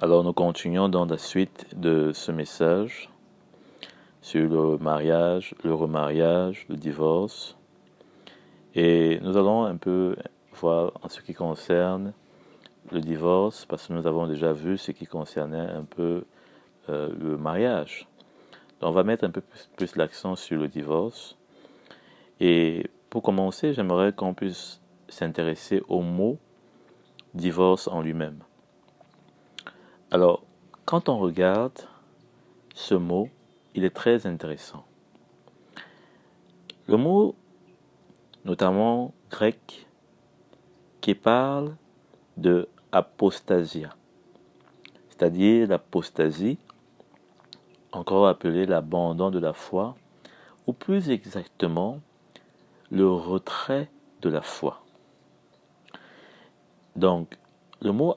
Alors nous continuons dans la suite de ce message sur le mariage, le remariage, le divorce. Et nous allons un peu voir en ce qui concerne le divorce, parce que nous avons déjà vu ce qui concernait un peu le mariage. Donc on va mettre un peu plus l'accent sur le divorce. Et pour commencer, j'aimerais qu'on puisse s'intéresser au mot divorce en lui-même. Alors, quand on regarde ce mot, il est très intéressant. Le mot, notamment grec, qui parle de apostasia, c'est-à-dire l'apostasie, encore appelée l'abandon de la foi, ou plus exactement, le retrait de la foi. Donc, le mot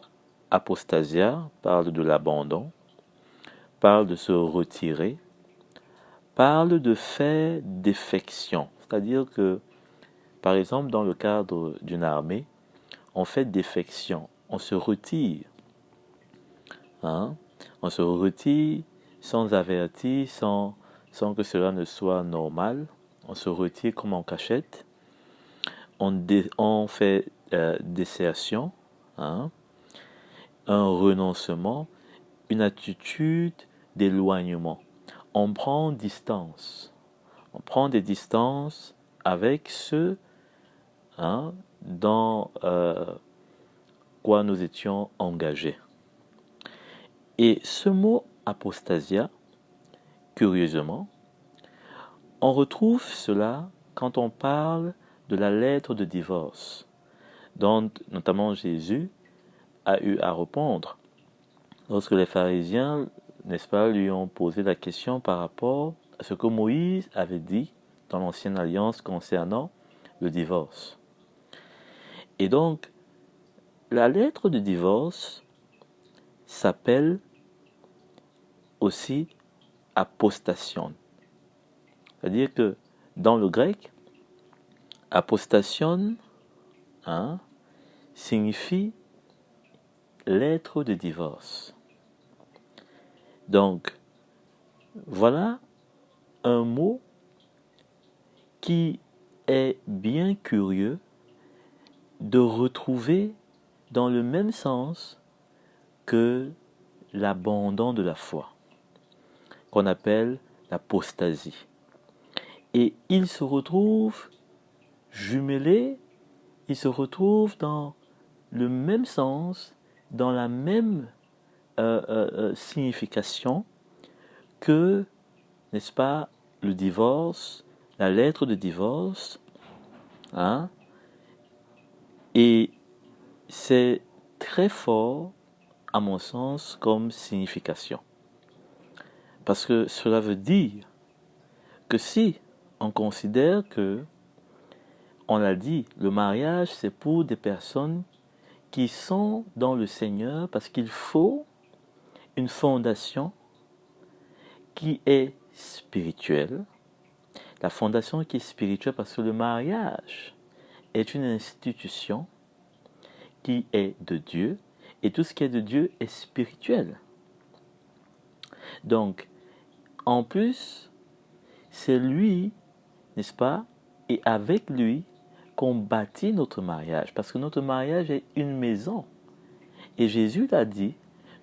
apostasia parle de l'abandon, parle de se retirer, parle de faire défection, c'est-à-dire que, par exemple, dans le cadre d'une armée, on fait défection, on se retire. On se retire sans avertir, sans que cela ne soit normal. On se retire comme en cachette. On fait désertion, un renoncement, une attitude d'éloignement. On prend distance. On prend des distances avec ceux dans quoi nous étions engagés. Et ce mot apostasia, curieusement, on retrouve cela quand on parle de la lettre de divorce, dont notamment Jésus a eu à répondre lorsque les pharisiens, n'est-ce pas, lui ont posé la question par rapport à ce que Moïse avait dit dans l'Ancienne Alliance concernant le divorce. Et donc, la lettre de divorce s'appelle aussi apostation. C'est-à-dire que dans le grec, apostation signifie lettre de divorce. Donc, voilà un mot qui est bien curieux de retrouver dans le même sens que l'abandon de la foi, qu'on appelle l'apostasie. Et il se retrouve jumelé, il se retrouve dans le même sens, dans la même signification que, n'est-ce pas, le divorce, la lettre de divorce. Et c'est très fort, à mon sens, comme signification. Parce que cela veut dire que si on considère que, on l'a dit, le mariage, c'est pour des personnes qui sont dans le Seigneur, parce qu'il faut une fondation qui est spirituelle. La fondation qui est spirituelle, parce que le mariage est une institution qui est de Dieu, et tout ce qui est de Dieu est spirituel. Donc, en plus, c'est lui, n'est-ce pas, et avec lui qu'on bâtit notre mariage, parce que notre mariage est une maison. Et Jésus l'a dit,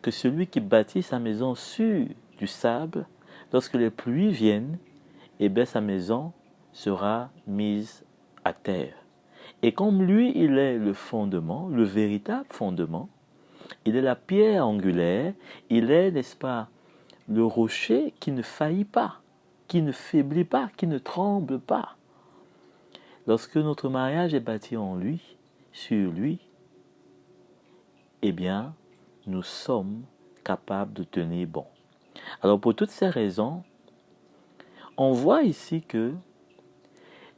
que celui qui bâtit sa maison sur du sable, lorsque les pluies viennent, eh bien sa maison sera mise à terre. Et comme lui, il est le fondement, le véritable fondement, il est la pierre angulaire, il est, n'est-ce pas, le rocher qui ne faillit pas, qui ne faiblit pas, qui ne tremble pas. Lorsque notre mariage est bâti en lui, sur lui, eh bien, nous sommes capables de tenir bon. Alors pour toutes ces raisons, on voit ici que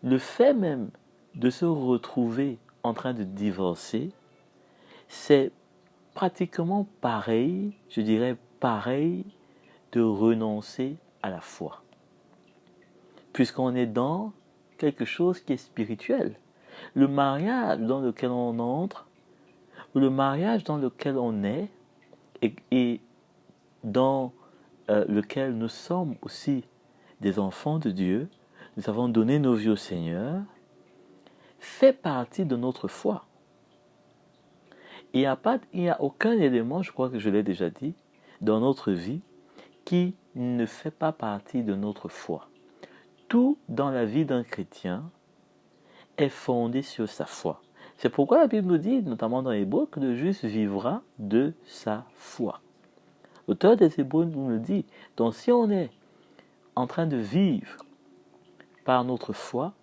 le fait même de se retrouver en train de divorcer, c'est pratiquement pareil, je dirais pareil, de renoncer à la foi. Puisqu'on est dans quelque chose qui est spirituel. Le mariage dans lequel on entre, ou le mariage dans lequel on est et dans lequel nous sommes aussi des enfants de Dieu, nous avons donné nos vies au Seigneur, fait partie de notre foi. Il n'y a aucun élément, je crois que je l'ai déjà dit, dans notre vie qui ne fait pas partie de notre foi. Tout dans la vie d'un chrétien est fondé sur sa foi. C'est pourquoi la Bible nous dit, notamment dans Hébreux, que le juste vivra de sa foi. L'auteur des Hébreux nous le dit. Donc si on est en train de vivre par notre foi,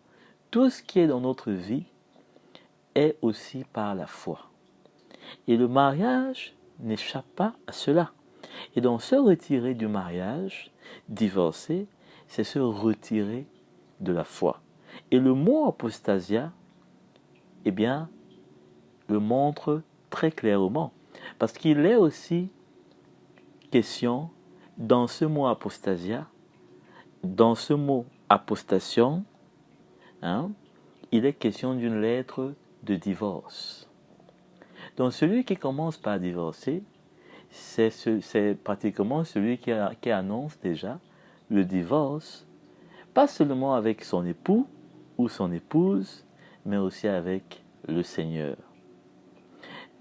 tout ce qui est dans notre vie est aussi par la foi. Et le mariage n'échappe pas à cela. Et donc se retirer du mariage, divorcer, c'est se retirer de la foi. Et le mot apostasia, eh bien, le montre très clairement. Parce qu'il est aussi question, dans ce mot apostasia, dans ce mot apostation, il est question d'une lettre de divorce. Donc celui qui commence par divorcer, c'est pratiquement celui qui annonce déjà le divorce, pas seulement avec son époux ou son épouse, mais aussi avec le Seigneur,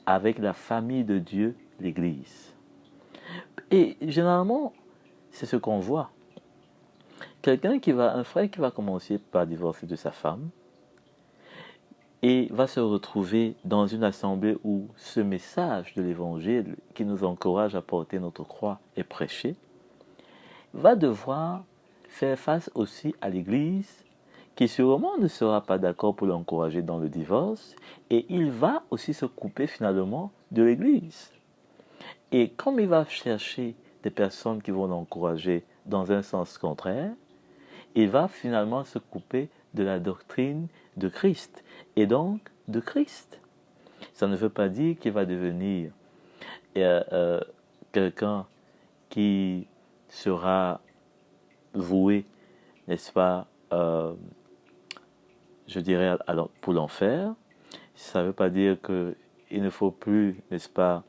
avec la famille de Dieu, l'Église. Et généralement, c'est ce qu'on voit. Un frère qui va commencer par divorcer de sa femme et va se retrouver dans une assemblée où ce message de l'Évangile qui nous encourage à porter notre croix est prêché, va devoir faire face aussi à l'Église qui sûrement ne sera pas d'accord pour l'encourager dans le divorce, et il va aussi se couper finalement de l'Église. Et comme il va chercher des personnes qui vont l'encourager dans un sens contraire, il va finalement se couper de la doctrine de Christ, et donc de Christ. Ça ne veut pas dire qu'il va devenir quelqu'un qui sera voué, n'est-ce pas, je dirais, alors, pour l'enfer. Ça ne veut pas dire qu'il ne faut plus, n'est-ce pas,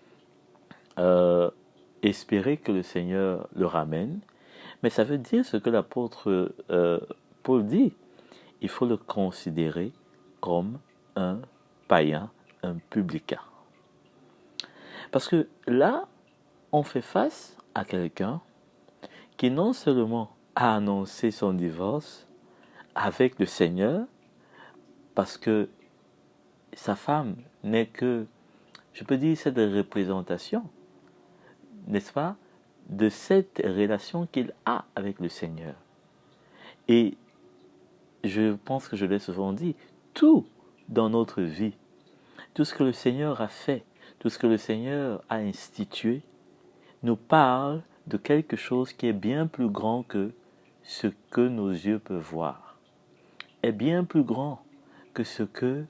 espérer que le Seigneur le ramène, mais ça veut dire ce que l'apôtre Paul dit. Il faut le considérer comme un païen, un publicain. Parce que là, on fait face à quelqu'un qui non seulement a annoncé son divorce avec le Seigneur, parce que sa femme n'est que, je peux dire, cette représentation, n'est-ce pas, de cette relation qu'il a avec le Seigneur. Et je pense que je l'ai souvent dit, tout dans notre vie, tout ce que le Seigneur a fait, tout ce que le Seigneur a institué, nous parle de quelque chose qui est bien plus grand que ce que nos yeux peuvent voir, est bien plus grand que ce que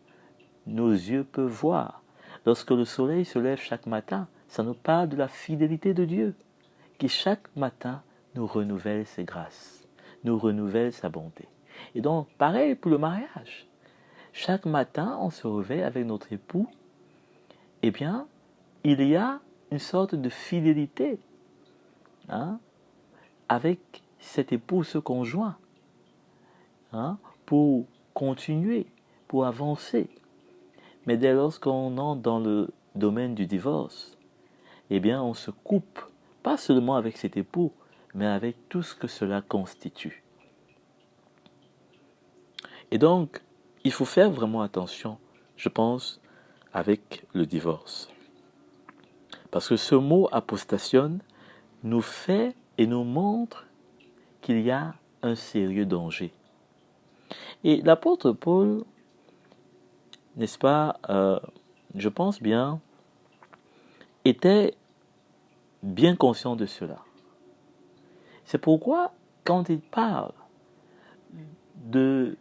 nos yeux peuvent voir. Lorsque le soleil se lève chaque matin, ça nous parle de la fidélité de Dieu, qui chaque matin nous renouvelle ses grâces, nous renouvelle sa bonté. Et donc, pareil pour le mariage. Chaque matin, on se réveille avec notre époux. Eh bien, il y a une sorte de fidélité avec cet époux, ce conjoint, pour continuer, pour avancer. Mais dès lors qu'on entre dans le domaine du divorce, eh bien, on se coupe, pas seulement avec cet époux, mais avec tout ce que cela constitue. Et donc, il faut faire vraiment attention, je pense, avec le divorce. Parce que ce mot apostation nous fait et nous montre qu'il y a un sérieux danger. Et l'apôtre Paul, n'est-ce pas, je pense bien, était bien conscient de cela. C'est pourquoi, quand il parle de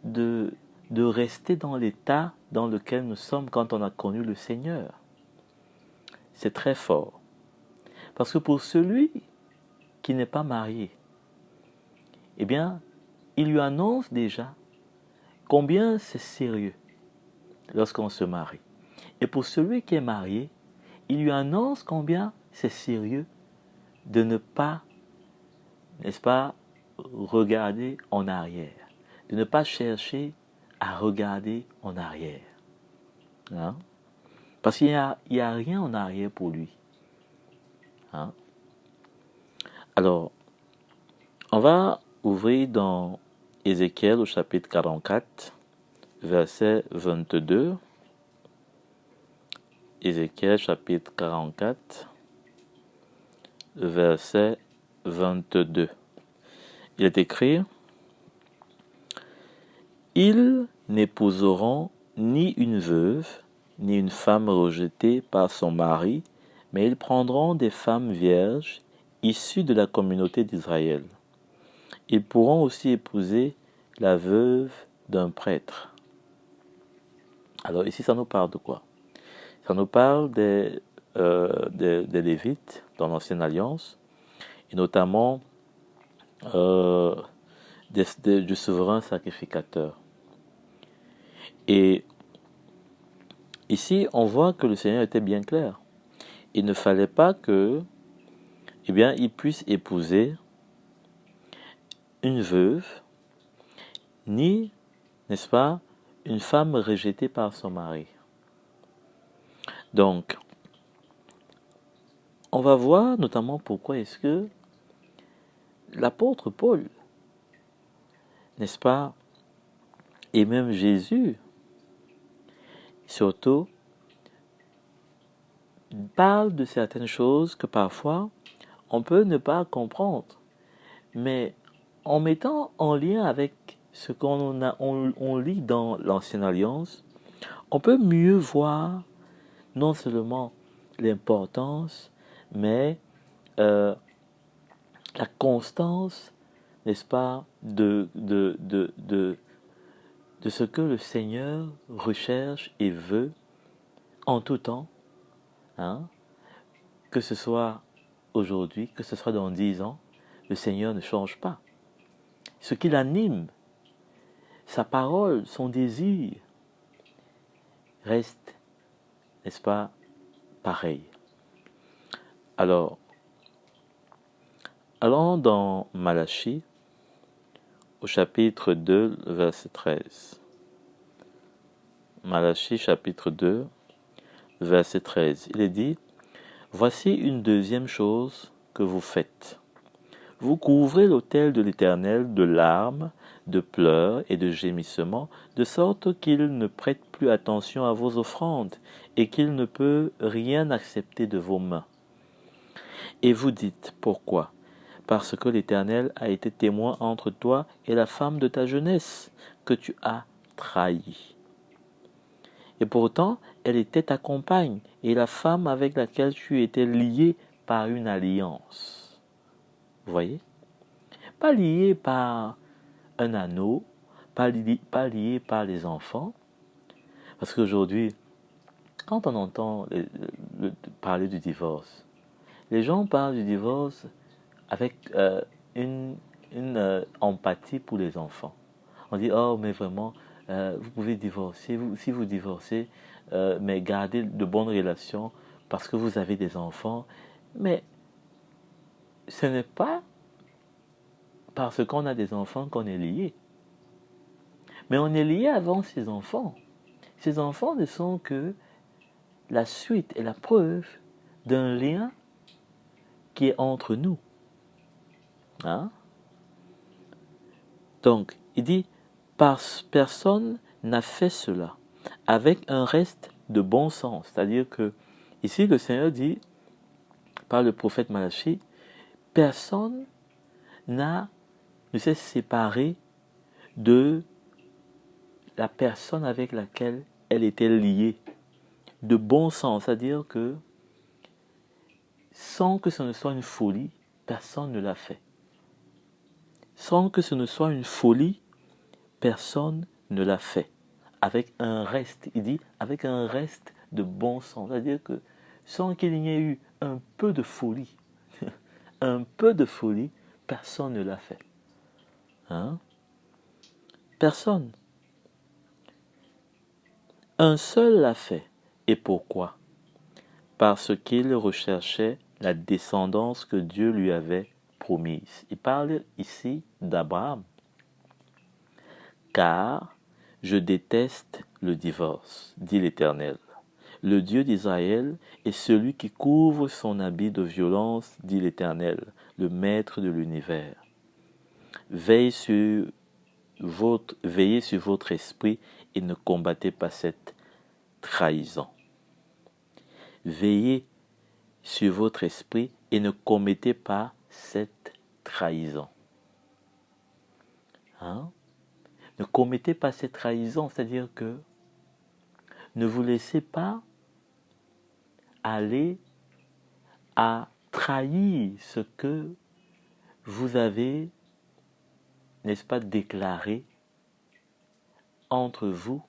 rester dans l'état dans lequel nous sommes quand on a connu le Seigneur, c'est très fort. Parce que pour celui qui n'est pas marié, eh bien, il lui annonce déjà combien c'est sérieux lorsqu'on se marie. Et pour celui qui est marié, il lui annonce combien c'est sérieux de ne pas, n'est-ce pas, regarder en arrière, de ne pas chercher à regarder en arrière. Hein? Parce qu'il n'y a rien en arrière pour lui. Hein? Alors, on va ouvrir dans Ézéchiel au chapitre 44, verset 22. Ézéchiel chapitre 44, verset 22. Il est écrit: Ils n'épouseront ni une veuve, ni une femme rejetée par son mari, mais ils prendront des femmes vierges issues de la communauté d'Israël. Ils pourront aussi épouser la veuve d'un prêtre. Alors ici, ça nous parle de quoi? Ça nous parle des Lévites dans l'Ancienne Alliance, et notamment du souverain sacrificateur. Et ici, on voit que le Seigneur était bien clair. Il ne fallait pas que, il puisse épouser une veuve, ni, n'est-ce pas, une femme rejetée par son mari. Donc, on va voir notamment pourquoi est-ce que l'apôtre Paul, n'est-ce pas, et même Jésus, surtout, parle de certaines choses que parfois on peut ne pas comprendre, mais en mettant en lien avec ce on lit dans l'Ancienne Alliance, on peut mieux voir non seulement l'importance, mais la constance, n'est-ce pas, de ce que le Seigneur recherche et veut en tout temps, hein, que ce soit aujourd'hui, que ce soit dans 10 ans, le Seigneur ne change pas. Ce qui l'anime, sa parole, son désir, reste, n'est-ce pas, pareil. Alors, allons dans Malachie, au chapitre 2, verset 13. Malachie, chapitre 2, verset 13. Il est dit: Voici une deuxième chose que vous faites. Vous couvrez l'autel de l'Éternel de larmes, de pleurs et de gémissements, de sorte qu'il ne prête plus attention à vos offrandes et qu'il ne peut rien accepter de vos mains. Et vous dites: Pourquoi? Parce que l'Éternel a été témoin entre toi et la femme de ta jeunesse, que tu as trahie. Et pourtant, elle était ta compagne et la femme avec laquelle tu étais lié par une alliance. Vous voyez? Pas lié par un anneau, pas lié par les enfants. Parce qu'aujourd'hui, quand on entend parler du divorce, les gens parlent du divorce avec une empathie pour les enfants. On dit: oh, mais vraiment, vous pouvez divorcer, si vous divorcez, mais gardez de bonnes relations parce que vous avez des enfants. Mais ce n'est pas parce qu'on a des enfants qu'on est lié. Mais on est lié avant ces enfants. Ces enfants ne sont que la suite et la preuve d'un lien qui est entre nous. Hein? Donc, il dit: personne n'a fait cela avec un reste de bon sens. C'est-à-dire que, ici, le Seigneur dit, par le prophète Malachie, personne ne s'est séparé de la personne avec laquelle elle était liée. De bon sens, c'est-à-dire que, sans que ce ne soit une folie, personne ne l'a fait. Sans que ce ne soit une folie, personne ne l'a fait. Avec un reste, il dit, avec un reste de bon sens. C'est-à-dire que sans qu'il y ait eu un peu de folie, un peu de folie, personne ne l'a fait. Hein? Personne. Un seul l'a fait. Et pourquoi? Parce qu'il recherchait la descendance que Dieu lui avait promise. Il parle ici d'Abraham. Car je déteste le divorce, dit l'Éternel. Le Dieu d'Israël est celui qui couvre son habit de violence, dit l'Éternel, le Maître de l'univers. Veillez sur votre esprit et ne combattez pas cette trahison. Veillez sur votre esprit et ne commettez pas cette trahison. Ne commettez pas cette trahison, c'est-à-dire que ne vous laissez pas aller à trahir ce que vous avez, n'est-ce pas, déclaré entre vous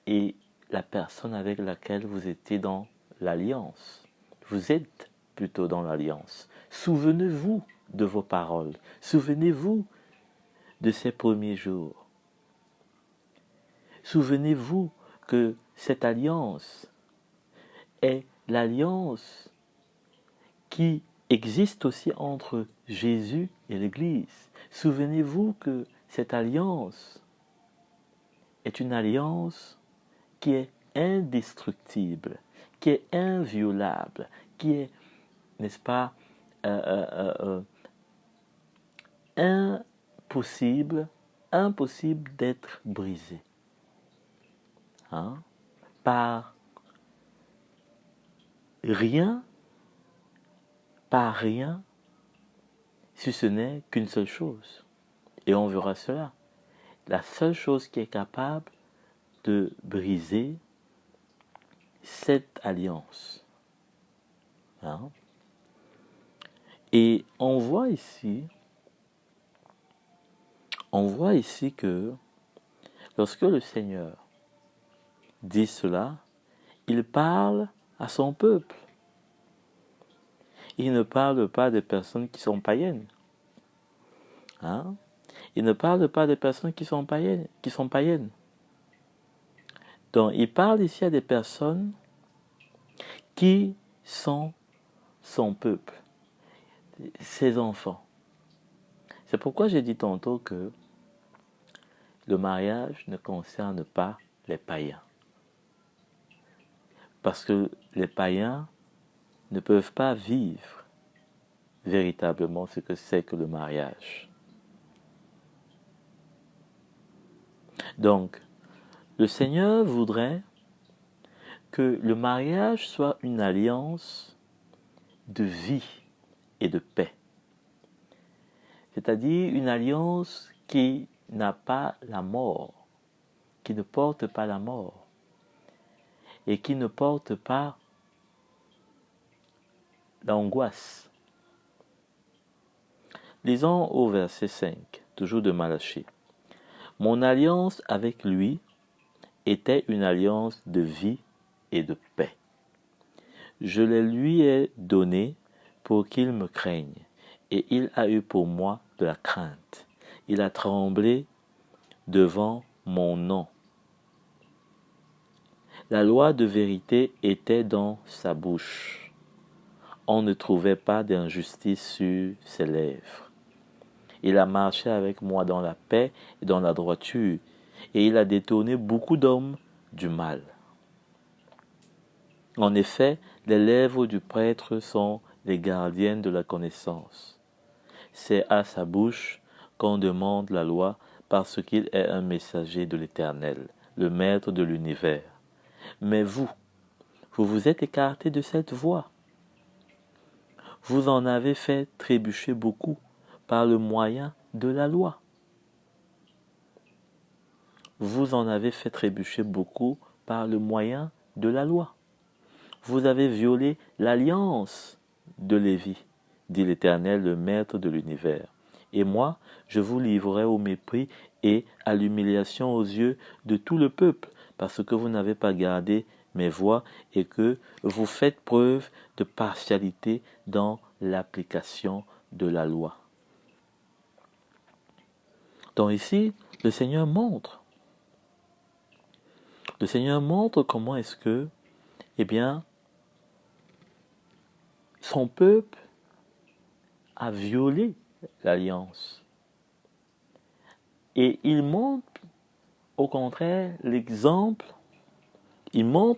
et la personne avec laquelle vous étiez dans l'alliance. Vous êtes plutôt dans l'alliance. Souvenez-vous de vos paroles. Souvenez-vous de ces premiers jours. Souvenez-vous que cette alliance est l'alliance qui existe aussi entre Jésus et l'Église. Souvenez-vous que cette alliance est une alliance qui est indestructible, qui est inviolable, qui est, n'est-ce pas, impossible d'être brisée. Par rien, si ce n'est qu'une seule chose. Et on verra cela. La seule chose qui est capable de briser cette alliance. Et on voit ici que lorsque le Seigneur dit cela, il parle à son peuple. Il ne parle pas des personnes qui sont païennes. Il ne parle pas des personnes qui sont païennes. Donc, il parle ici à des personnes qui sont son peuple, ses enfants. C'est pourquoi j'ai dit tantôt que le mariage ne concerne pas les païens. Parce que les païens ne peuvent pas vivre véritablement ce que c'est que le mariage. Donc, le Seigneur voudrait que le mariage soit une alliance de vie et de paix. C'est-à-dire une alliance qui n'a pas la mort, qui ne porte pas la mort et qui ne porte pas l'angoisse. Lisons au verset 5, toujours de Malachie. Mon alliance avec lui était une alliance de vie et de paix. Je les lui ai donnés pour qu'il me craigne, et il a eu pour moi de la crainte. Il a tremblé devant mon nom. La loi de vérité était dans sa bouche. On ne trouvait pas d'injustice sur ses lèvres. Il a marché avec moi dans la paix et dans la droiture, et il a détourné beaucoup d'hommes du mal. En effet, les lèvres du prêtre sont les gardiennes de la connaissance. C'est à sa bouche qu'on demande la loi parce qu'il est un messager de l'Éternel, le Maître de l'univers. Mais vous vous êtes écartés de cette voie. Vous en avez fait trébucher beaucoup par le moyen de la loi. Vous en avez fait trébucher beaucoup par le moyen de la loi. Vous avez violé l'alliance de Lévi, dit l'Éternel, le Maître de l'univers. Et moi, je vous livrerai au mépris et à l'humiliation aux yeux de tout le peuple, parce que vous n'avez pas gardé mes voies et que vous faites preuve de partialité dans l'application de la loi. Donc ici, le Seigneur montre comment est-ce que, son peuple a violé l'alliance. Et il montre au contraire l'exemple, l'exemple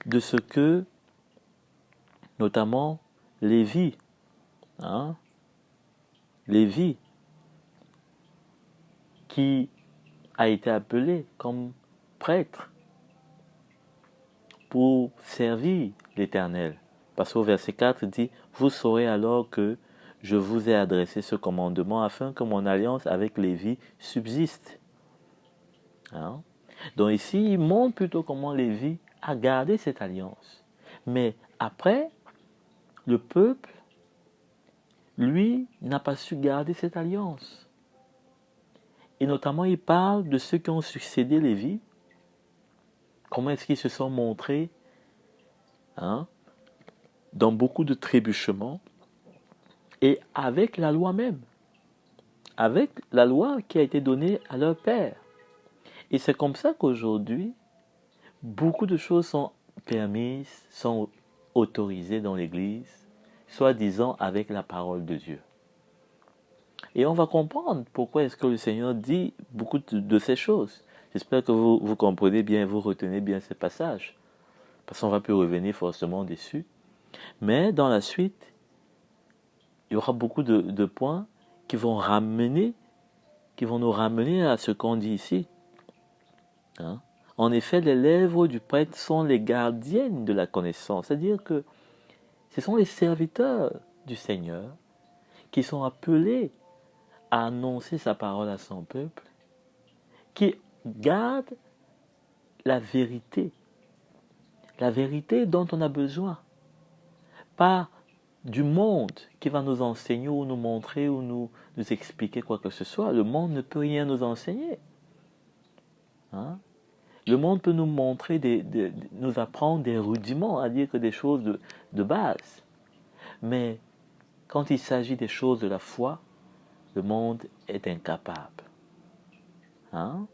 de ce que, notamment, Lévi, Lévi, qui a été appelé comme prêtre pour servir l'Éternel. Parce qu'au verset 4, il dit, « Vous saurez alors que je vous ai adressé ce commandement afin que mon alliance avec Lévi subsiste. » Donc ici, il montre plutôt comment Lévi a gardé cette alliance. Mais après, le peuple, lui, n'a pas su garder cette alliance. Et notamment, il parle de ceux qui ont succédé Lévi. Comment est-ce qu'ils se sont montrés dans beaucoup de trébuchements et avec la loi même. Avec la loi qui a été donnée à leur père. Et c'est comme ça qu'aujourd'hui, beaucoup de choses sont permises, sont autorisées dans l'Église, soi-disant avec la parole de Dieu. Et on va comprendre pourquoi est-ce que le Seigneur dit beaucoup de ces choses. J'espère que vous comprenez bien, vous retenez bien ces passages. Parce qu'on va plus revenir forcément dessus. Mais dans la suite, il y aura beaucoup de points qui vont nous ramener à ce qu'on dit ici. En effet, les lèvres du prêtre sont les gardiennes de la connaissance. C'est-à-dire que ce sont les serviteurs du Seigneur qui sont appelés à annoncer sa parole à son peuple, qui gardent la vérité dont on a besoin. Pas du monde qui va nous enseigner ou nous montrer ou nous expliquer quoi que ce soit. Le monde ne peut rien nous enseigner. Le monde peut nous montrer, nous apprendre des rudiments, à dire que des choses de base. Mais quand il s'agit des choses de la foi, le monde est incapable.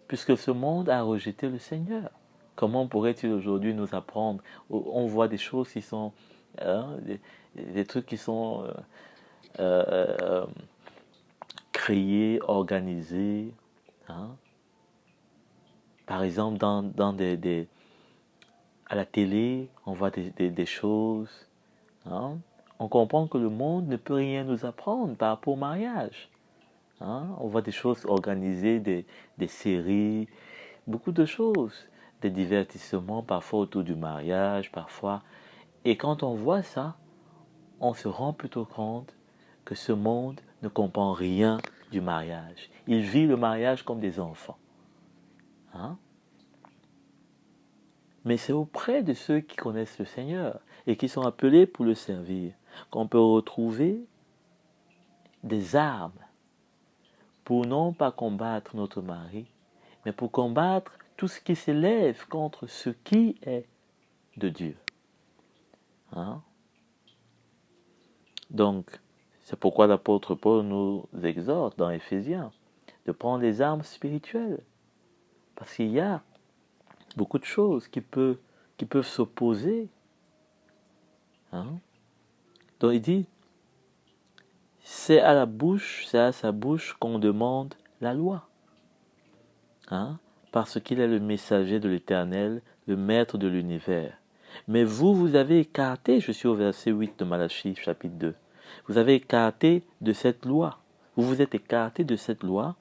Puisque ce monde a rejeté le Seigneur. Comment pourrait-il aujourd'hui nous apprendre? On voit des choses qui sont... des trucs qui sont créés, organisés. Par exemple, à la télé, on voit des choses. On comprend que le monde ne peut rien nous apprendre par rapport au mariage. On voit des choses organisées, des séries, beaucoup de choses. Des divertissements, parfois autour du mariage, parfois. Et quand on voit ça, on se rend plutôt compte que ce monde ne comprend rien du mariage. Il vit le mariage comme des enfants. Mais c'est auprès de ceux qui connaissent le Seigneur et qui sont appelés pour le servir qu'on peut retrouver des armes pour non pas combattre notre mari, mais pour combattre tout ce qui s'élève contre ce qui est de Dieu. Donc, c'est pourquoi l'apôtre Paul nous exhorte dans Éphésiens de prendre les armes spirituelles. Parce qu'il y a beaucoup de choses qui peuvent s'opposer. Donc il dit, c'est à sa bouche qu'on demande la loi. Parce qu'il est le messager de l'Éternel, le maître de l'univers. Mais vous avez écarté, je suis au verset 8 de Malachie, chapitre 2, vous avez écarté de cette loi. Vous vous êtes écarté de cette loi.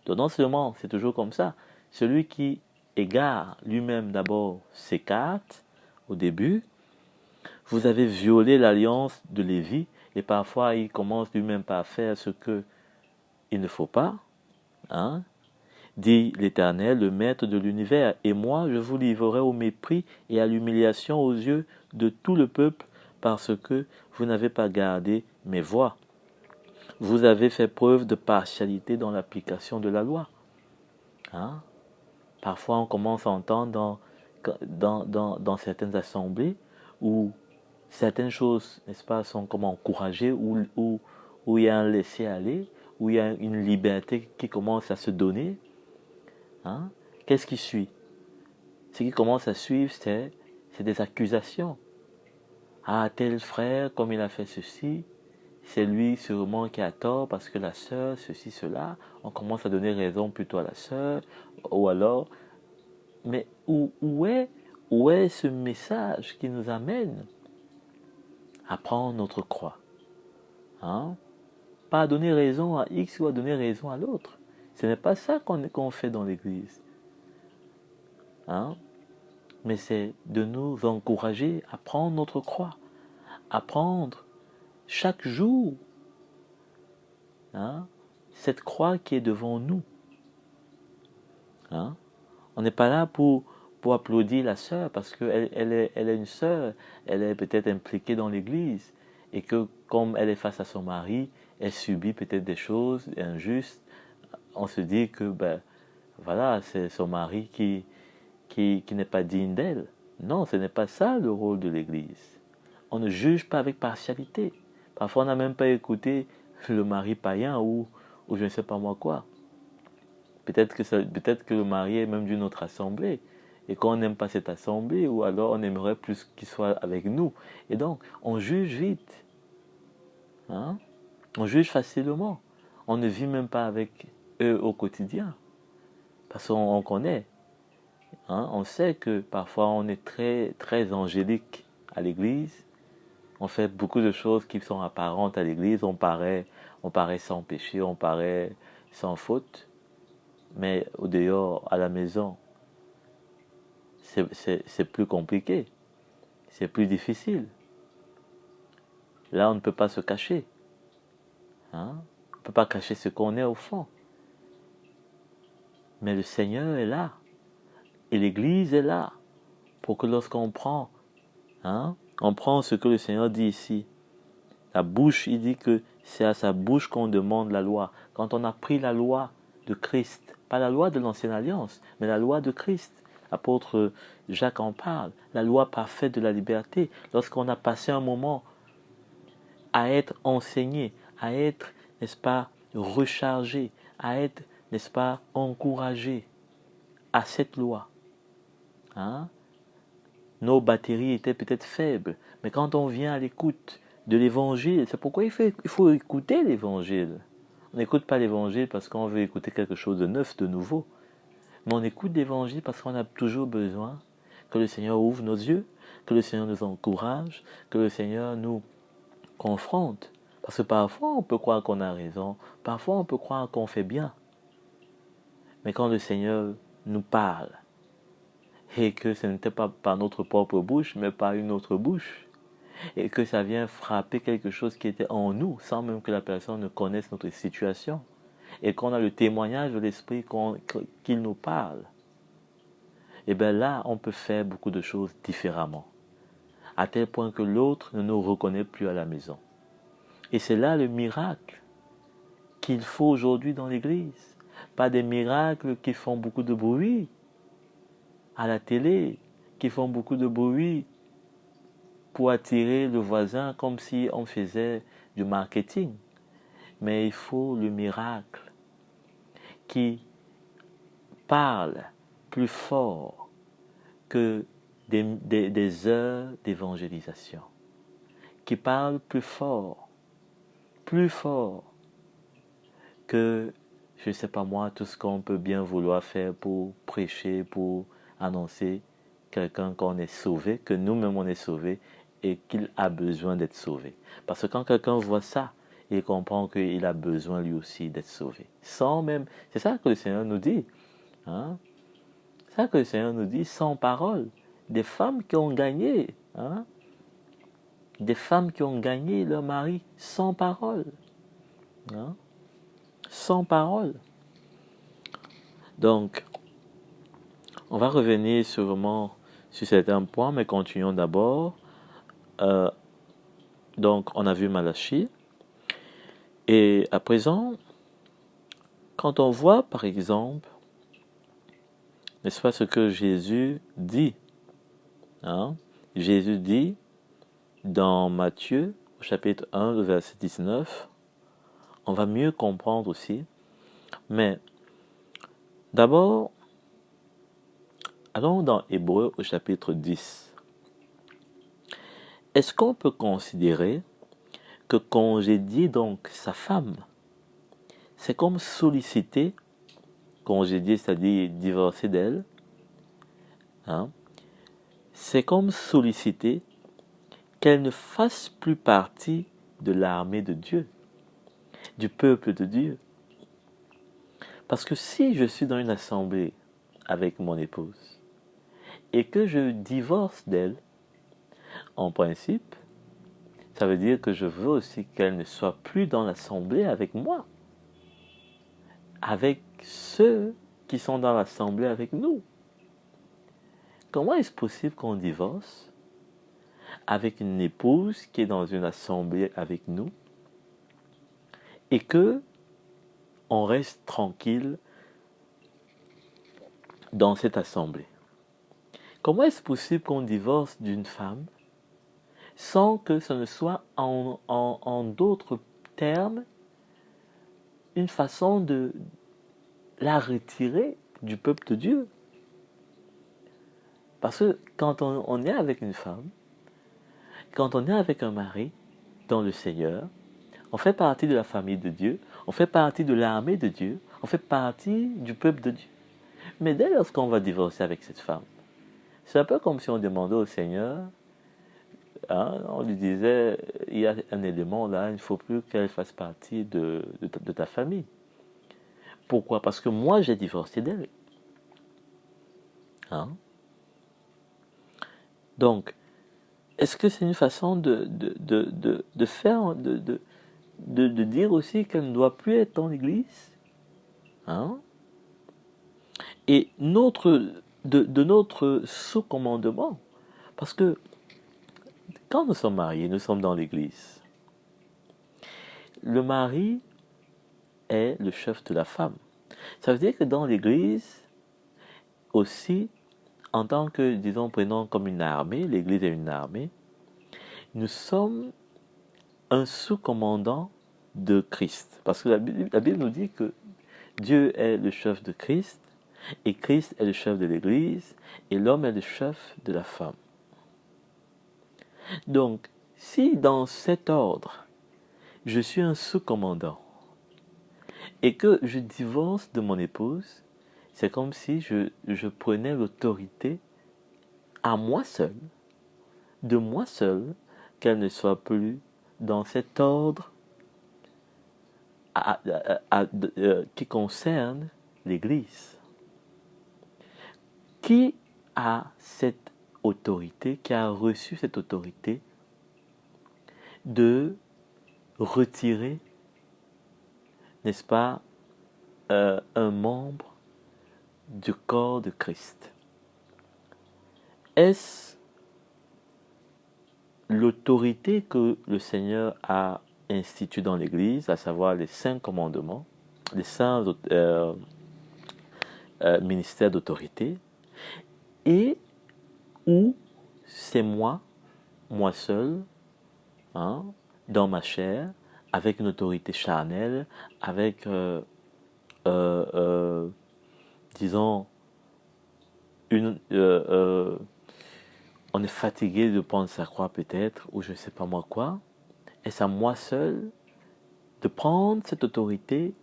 Donc non seulement, c'est toujours comme ça, celui qui égare lui-même d'abord s'écarte au début. Vous avez violé l'alliance de Lévi et parfois il commence lui-même par faire ce que il ne faut pas. Dit l'Éternel, le maître de l'univers, et moi je vous livrerai au mépris et à l'humiliation aux yeux de tout le peuple parce que vous n'avez pas gardé mes voies. Vous avez fait preuve de partialité dans l'application de la loi. Parfois on commence à entendre dans certaines assemblées où certaines choses, n'est-ce pas, sont comme encouragées, où il y a un laisser-aller, où il y a une liberté qui commence à se donner. Qu'est-ce qui suit? Ce qui commence à suivre, c'est des accusations. Ah, tel frère, comme il a fait ceci, c'est lui sûrement qui a tort parce que la sœur, ceci, cela. On commence à donner raison plutôt à la sœur. Ou alors, mais où est ce message qui nous amène à prendre notre croix, hein? Pas à donner raison à X ou à donner raison à l'autre. Ce n'est pas ça qu'on fait dans l'Église, hein? Mais c'est de nous encourager à prendre notre croix, à prendre chaque jour, hein, cette croix qui est devant nous. Hein? On n'est pas là pour applaudir la sœur parce qu'elle elle est une sœur, elle est peut-être impliquée dans l'Église et que comme elle est face à son mari, elle subit peut-être des choses injustes. On se dit que ben voilà, c'est son mari qui n'est pas digne d'elle. Non, ce n'est pas ça le rôle de l'Église. On ne juge pas avec partialité. Parfois, on n'a même pas écouté le mari païen ou je ne sais pas moi quoi. Peut-être que le mari est même d'une autre assemblée et qu'on n'aime pas cette assemblée ou alors on aimerait plus qu'il soit avec nous. Et donc, on juge vite. Hein? On juge facilement. On ne vit même pas avec eux au quotidien. Parce qu'on connaît. Hein? On sait que parfois on est très, très angélique à l'église. On fait beaucoup de choses qui sont apparentes à l'église. On paraît sans péché, on paraît sans faute. Mais au dehors, à la maison, c'est plus compliqué. C'est plus difficile. Là, on ne peut pas se cacher. Hein? On ne peut pas cacher ce qu'on est au fond. Mais le Seigneur est là. Et l'Église est là. Pour que lorsqu'on prend, hein, on prend ce que le Seigneur dit ici. La bouche, il dit que c'est à sa bouche qu'on demande la loi. Quand on a pris la loi de Christ, pas la loi de l'ancienne alliance, mais la loi de Christ. L'apôtre Jacques en parle. La loi parfaite de la liberté. Lorsqu'on a passé un moment à être enseigné, à être, n'est-ce pas, rechargé, à être, n'est-ce pas, encouragé à cette loi. Hein? Nos batteries étaient peut-être faibles, mais quand on vient à l'écoute de l'évangile, c'est pourquoi il faut écouter l'évangile. On n'écoute pas l'évangile parce qu'on veut écouter quelque chose de neuf, de nouveau. Mais on écoute l'évangile parce qu'on a toujours besoin que le Seigneur ouvre nos yeux, que le Seigneur nous encourage, que le Seigneur nous confronte. Parce que parfois on peut croire qu'on a raison, parfois on peut croire qu'on fait bien. Mais quand le Seigneur nous parle, et que ce n'était pas par notre propre bouche, mais par une autre bouche, et que ça vient frapper quelque chose qui était en nous, sans même que la personne ne connaisse notre situation, et qu'on a le témoignage de l'Esprit qu'il nous parle, et bien là, on peut faire beaucoup de choses différemment, à tel point que l'autre ne nous reconnaît plus à la maison. Et c'est là le miracle qu'il faut aujourd'hui dans l'Église. Pas des miracles qui font beaucoup de bruit à la télé, qui font beaucoup de bruit pour attirer le voisin comme si on faisait du marketing. Mais il faut le miracle qui parle plus fort que des heures d'évangélisation, qui parle plus fort que, je ne sais pas moi, tout ce qu'on peut bien vouloir faire pour prêcher, pour annoncer quelqu'un qu'on est sauvé, que nous-mêmes on est sauvé et qu'il a besoin d'être sauvé. Parce que quand quelqu'un voit ça, il comprend qu'il a besoin lui aussi d'être sauvé. Sans même, c'est ça que le Seigneur nous dit. Hein? C'est ça que le Seigneur nous dit, sans parole. Des femmes qui ont gagné, hein? Des femmes qui ont gagné leur mari sans parole. Hein? Sans parole. Donc, on va revenir sûrement sur certains points, mais continuons d'abord. Donc, on a vu Malachie. Et à présent, quand on voit, par exemple, n'est-ce pas ce que Jésus dit, hein? Jésus dit dans Matthieu, au chapitre 1, le verset 19, on va mieux comprendre aussi. Mais d'abord, Allons dans Hébreux au chapitre 10. Est-ce qu'on peut considérer que congédier donc sa femme, c'est comme solliciter, congédier c'est-à-dire divorcer d'elle, hein, c'est comme solliciter qu'elle ne fasse plus partie de l'armée de Dieu, du peuple de Dieu. Parce que si je suis dans une assemblée avec mon épouse et que je divorce d'elle, en principe, ça veut dire que je veux aussi qu'elle ne soit plus dans l'assemblée avec moi, avec ceux qui sont dans l'assemblée avec nous. Comment est-ce possible qu'on divorce avec une épouse qui est dans une assemblée avec nous et que on reste tranquille dans cette assemblée? Comment est-ce possible qu'on divorce d'une femme sans que ce ne soit en d'autres termes une façon de la retirer du peuple de Dieu? Parce que quand on est avec une femme, quand on est avec un mari dans le Seigneur, on fait partie de la famille de Dieu, on fait partie de l'armée de Dieu, on fait partie du peuple de Dieu. Mais dès lors qu'on va divorcer avec cette femme, c'est un peu comme si on demandait au Seigneur, hein, on lui disait, il y a un élément là, il ne faut plus qu'elle fasse partie de ta famille. Pourquoi? Parce que moi j'ai divorcé d'elle. Hein? Donc, est-ce que c'est une façon de faire, de dire aussi qu'elle ne doit plus être dans l'Église? Hein? Et de notre sous-commandement, parce que quand nous sommes mariés, nous sommes dans l'Église. Le mari est le chef de la femme. Ça veut dire que dans l'Église, aussi, en tant que, disons, prenons comme une armée, l'Église est une armée, nous sommes un sous-commandant de Christ. Parce que la Bible nous dit que Dieu est le chef de Christ, et Christ est le chef de l'Église, et l'homme est le chef de la femme. Donc, si dans cet ordre, je suis un sous-commandant, et que je divorce de mon épouse, c'est comme si je prenais l'autorité à moi seul, de moi seul, qu'elle ne soit plus dans cet ordre qui concerne l'Église. Qui a cette autorité, qui a reçu cette autorité de retirer, n'est-ce pas, un membre du corps de Christ? Est-ce l'autorité que le Seigneur a instituée dans l'Église, à savoir les 5 commandements, les 5 ministères d'autorité, et où c'est moi seul, hein, dans ma chair, avec une autorité charnelle, avec, disons, on est fatigué de prendre sa croix peut-être, ou je ne sais pas moi quoi, et c'est à moi seul de prendre cette autorité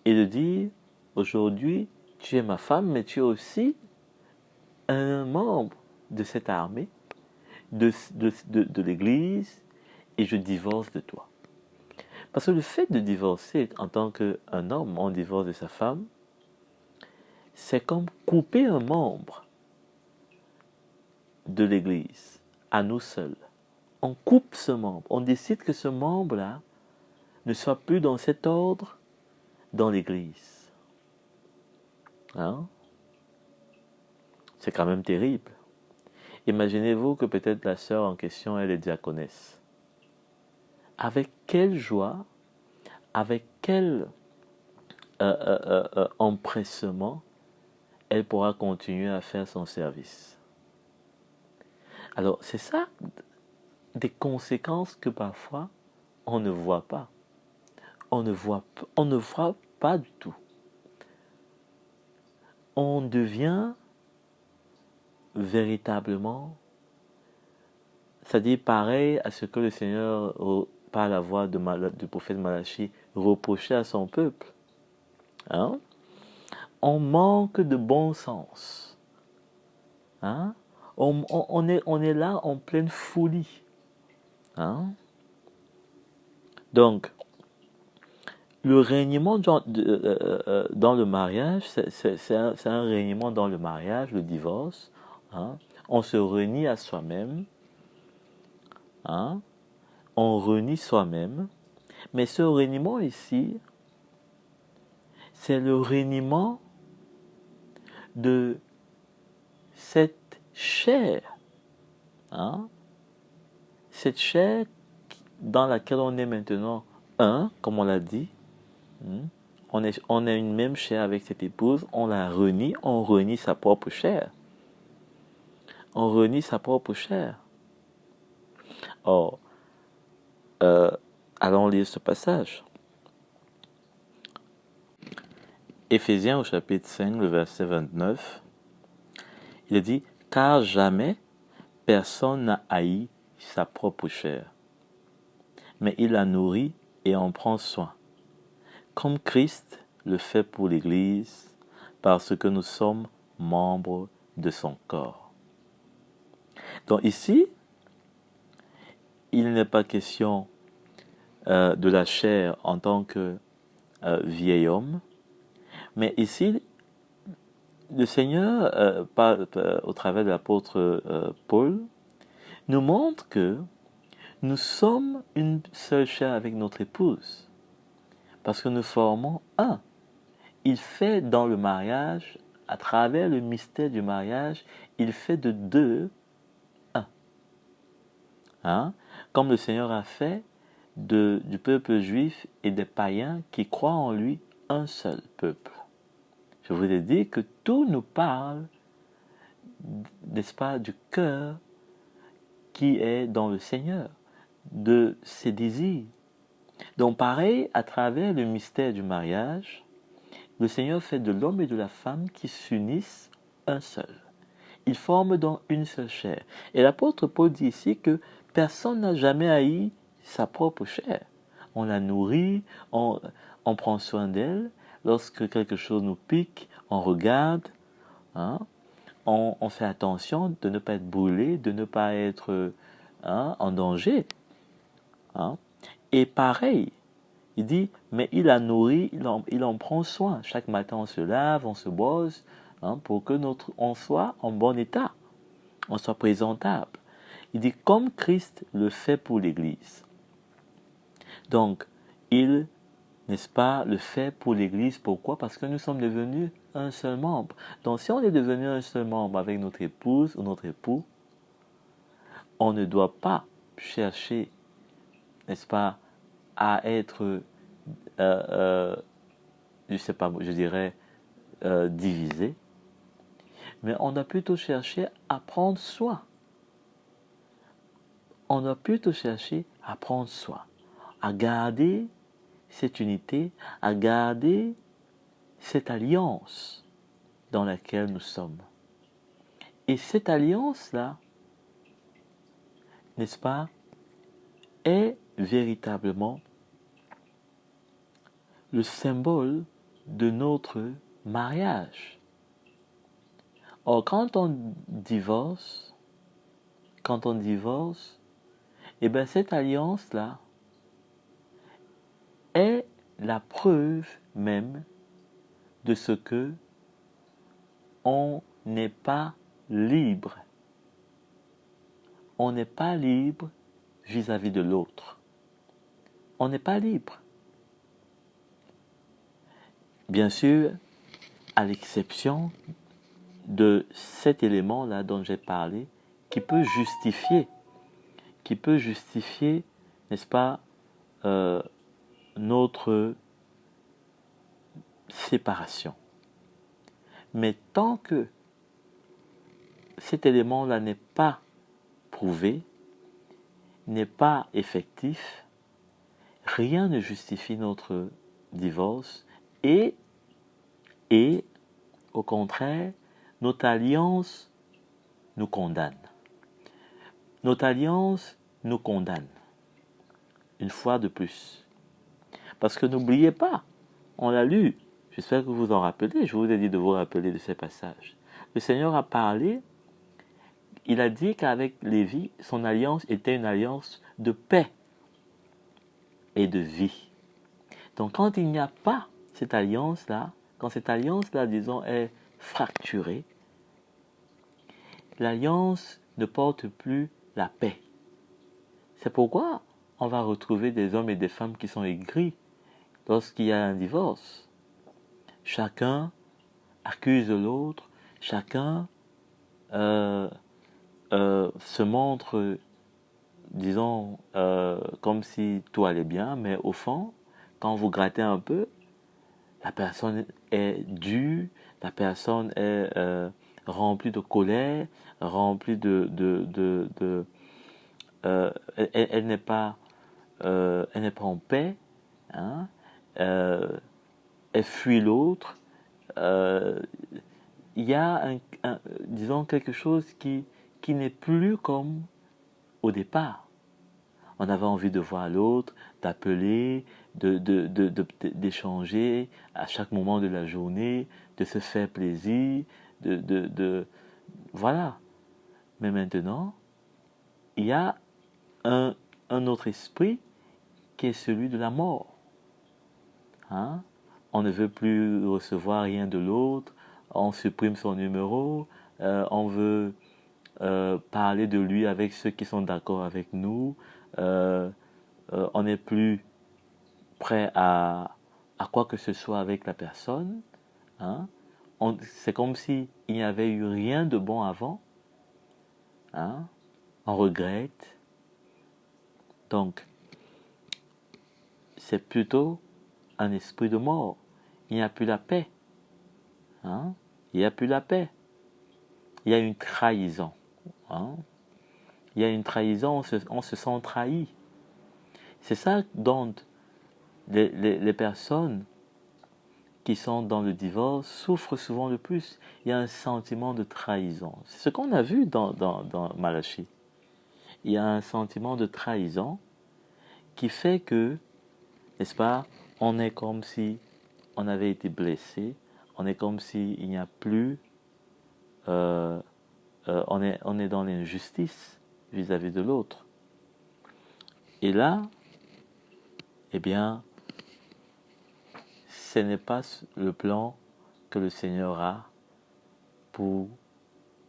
et de dire, aujourd'hui, tu es ma femme, mais tu es aussi un membre de cette armée, de l'Église, et je divorce de toi. Parce que le fait de divorcer en tant qu'un homme, on divorce de sa femme, c'est comme couper un membre de l'Église à nous seuls. On coupe ce membre, on décide que ce membre-là ne soit plus dans cet ordre dans l'Église. Hein? C'est quand même terrible. Imaginez-vous que peut-être la sœur en question, elle est diaconesse. Avec quelle joie, avec quel empressement elle pourra continuer à faire son service. Alors, c'est ça, des conséquences que parfois on ne voit pas. On ne voit pas du tout. On devient véritablement, c'est-à-dire pareil à ce que le Seigneur, par la voix du prophète Malachi, reprochait à son peuple. Hein? On manque de bon sens. Hein? On est là en pleine folie. Hein? Donc, le règnement dans le mariage, c'est un règnement dans le mariage, le divorce. Hein? On se renie à soi-même. Hein? On renie soi-même. Mais ce reniement ici, c'est le reniement de cette chair. Hein? Cette chair dans laquelle on est maintenant un, comme on l'a dit. On a une même chair avec cette épouse, on la renie, on renie sa propre chair. On renie sa propre chair. Or, allons lire ce passage. Éphésiens au chapitre 5, le verset 29, il dit « Car jamais personne n'a haï sa propre chair, mais il la nourrit et en prend soin, comme Christ le fait pour l'Église, parce que nous sommes membres de son corps. » Donc ici, il n'est pas question de la chair en tant que vieil homme, mais ici, le Seigneur, au travers de l'apôtre Paul, nous montre que nous sommes une seule chair avec notre épouse, parce que nous formons un. Il fait dans le mariage, à travers le mystère du mariage, il fait de deux un. Hein? Comme le Seigneur a fait du peuple juif et des païens qui croient en lui un seul peuple. Je vous ai dit que tout nous parle, n'est-ce pas, du cœur qui est dans le Seigneur, de ses désirs. Donc pareil, à travers le mystère du mariage, le Seigneur fait de l'homme et de la femme qui s'unissent un seul. Ils forment donc une seule chair. Et l'apôtre Paul dit ici que personne n'a jamais haï sa propre chair. On la nourrit, on prend soin d'elle. Lorsque quelque chose nous pique, on regarde, hein, on fait attention de ne pas être brûlé, de ne pas être en danger. Hein. Et pareil, il dit, mais il la nourrit, il en prend soin. Chaque matin, on se lave, on se brosse, pour que on soit en bon état, on soit présentable. Il dit, comme Christ le fait pour l'Église. Donc, il, n'est-ce pas, le fait pour l'Église. Pourquoi? Parce que nous sommes devenus un seul membre. Donc, si on est devenu un seul membre avec notre épouse ou notre époux, on ne doit pas chercher, n'est-ce pas, à être, je sais pas, je dirais, divisé, mais on doit plutôt chercher à prendre soin. On doit plutôt chercher à prendre soin, à garder cette unité, à garder cette alliance dans laquelle nous sommes. Et cette alliance-là, n'est-ce pas, est véritablement le symbole de notre mariage. Or, quand on divorce, eh bien cette alliance-là est la preuve même de ce que on n'est pas libre. On n'est pas libre vis-à-vis de l'autre. On n'est pas libre. Bien sûr, à l'exception de cet élément-là dont j'ai parlé, qui peut justifier, n'est-ce pas, notre séparation. Mais tant que cet élément-là n'est pas prouvé, n'est pas effectif, rien ne justifie notre divorce et au contraire, notre alliance nous condamne. Notre alliance nous condamne, une fois de plus. Parce que n'oubliez pas, on l'a lu, j'espère que vous vous en rappelez, je vous ai dit de vous rappeler de ces passages. Le Seigneur a parlé, il a dit qu'avec Lévi, son alliance était une alliance de paix et de vie. Donc quand il n'y a pas cette alliance-là, quand cette alliance-là, disons, est fracturée, l'alliance ne porte plus la paix. C'est pourquoi on va retrouver des hommes et des femmes qui sont aigris lorsqu'il y a un divorce. Chacun accuse l'autre, chacun se montre, disons, comme si tout allait bien, mais au fond, quand vous grattez un peu, la personne est dure, la personne est remplie de colère, remplie elle n'est pas en paix, hein, elle fuit l'autre. Il y a disons quelque chose qui n'est plus comme au départ. On avait envie de voir l'autre, d'appeler, d'échanger à chaque moment de la journée, de se faire plaisir, voilà. Mais maintenant, il y a un autre esprit qui est celui de la mort. Hein? On ne veut plus recevoir rien de l'autre, on supprime son numéro, on veut parler de lui avec ceux qui sont d'accord avec nous, on n'est plus prêt à quoi que ce soit avec la personne. Hein? C'est comme s'il n'y avait eu rien de bon avant. Hein? On regrette. Donc, c'est plutôt un esprit de mort. Il n'y a plus la paix. Hein? Il n'y a plus la paix. Il y a une trahison. Hein? Il y a une trahison, on se sent trahi. C'est ça dont les personnes qui sont dans le divorce souffrent souvent le plus. Il y a un sentiment de trahison. C'est ce qu'on a vu dans Malachie. Il y a un sentiment de trahison qui fait que, n'est-ce pas, on est comme si on avait été blessé, on est comme s'il n'y a plus, on est dans l'injustice vis-à-vis de l'autre. Et là, eh bien, ce n'est pas le plan que le Seigneur a pour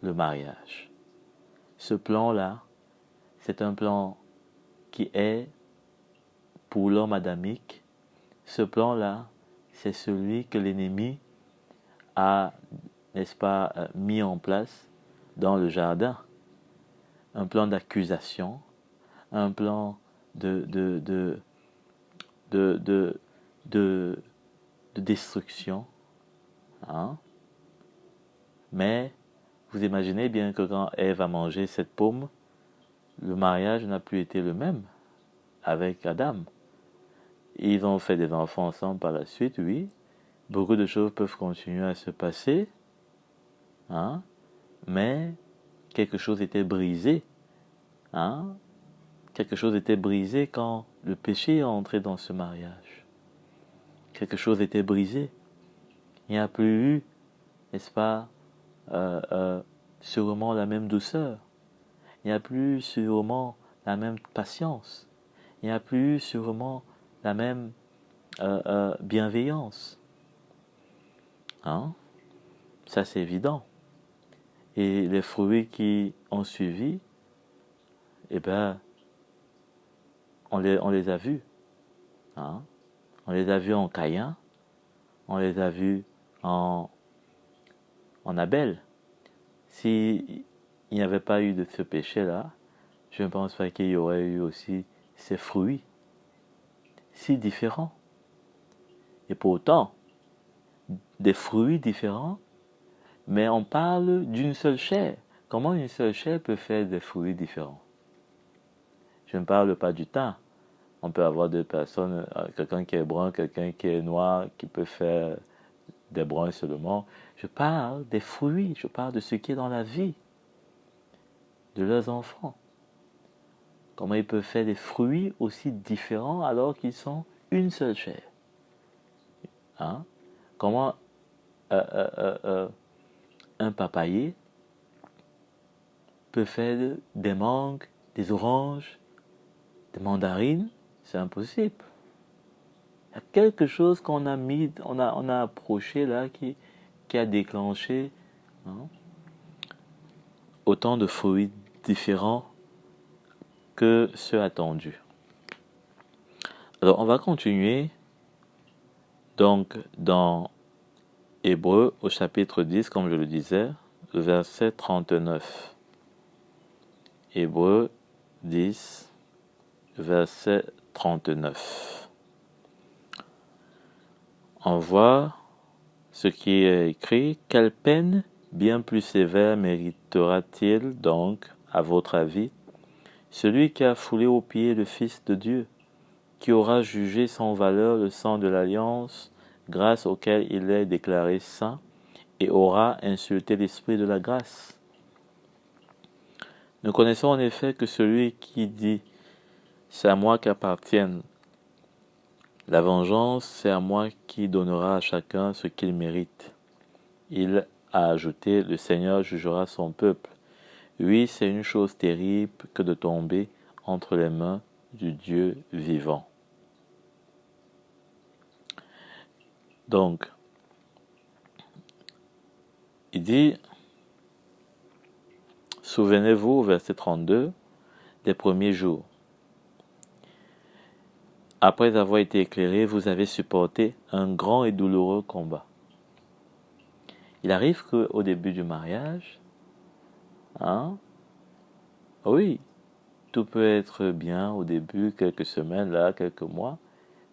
le mariage. Ce plan-là, c'est un plan qui est pour l'homme adamique. Ce plan-là, c'est celui que l'ennemi a, n'est-ce pas, mis en place dans le jardin. Un plan d'accusation, un plan de destruction. Hein? Mais vous imaginez bien que quand Ève a mangé cette pomme, le mariage n'a plus été le même avec Adam. Ils ont fait des enfants ensemble par la suite, oui. Beaucoup de choses peuvent continuer à se passer. Hein? Mais quelque chose était brisé. Hein? Quelque chose était brisé quand le péché est entré dans ce mariage. Quelque chose était brisé. Il n'y a plus eu, n'est-ce pas, sûrement la même douceur. Il n'y a plus sûrement la même patience. Il n'y a plus sûrement la même bienveillance. Hein? Ça, c'est évident. Et les fruits qui ont suivi, eh bien, on les a vus. Hein? On les a vus en Caïn, on les a vus en Abel. S'il n'y avait pas eu de ce péché-là, je ne pense pas qu'il y aurait eu aussi ces fruits si différents. Et pourtant, des fruits différents, mais on parle d'une seule chair. Comment une seule chair peut faire des fruits différents? Je ne parle pas du teint. On peut avoir deux personnes, quelqu'un qui est brun, quelqu'un qui est noir, qui peut faire des bruns seulement. Je parle des fruits, je parle de ce qui est dans la vie. de leurs enfants. Comment ils peuvent faire des fruits aussi différents alors qu'ils sont une seule chair. Hein? Comment un papayer peut faire des mangues, des oranges, des mandarines? C'est impossible. Il y a quelque chose qu'on a mis, on a approché là qui a déclenché, hein, autant de fruits différents que ceux attendus. Alors on va continuer donc dans Hébreux au chapitre 10, comme je le disais, le verset 39. Hébreux 10, verset 39. On voit ce qui est écrit. Quelle peine bien plus sévère méritera-t-il donc, à votre avis, celui qui a foulé aux pieds le Fils de Dieu, qui aura jugé sans valeur le sang de l'alliance, grâce auquel il est déclaré saint, et aura insulté l'Esprit de la grâce? Nous connaissons en effet que celui qui dit « c'est à moi qu'appartiennent la vengeance, c'est à moi qui donnera à chacun ce qu'il mérite ». Il a ajouté « le Seigneur jugera son peuple ». Oui, c'est une chose terrible que de tomber entre les mains du Dieu vivant. Donc, il dit, souvenez-vous, verset 32, des premiers jours. Après avoir été éclairé, vous avez supporté un grand et douloureux combat. Il arrive qu'au début du mariage, oui, tout peut être bien au début, quelques semaines, là, quelques mois,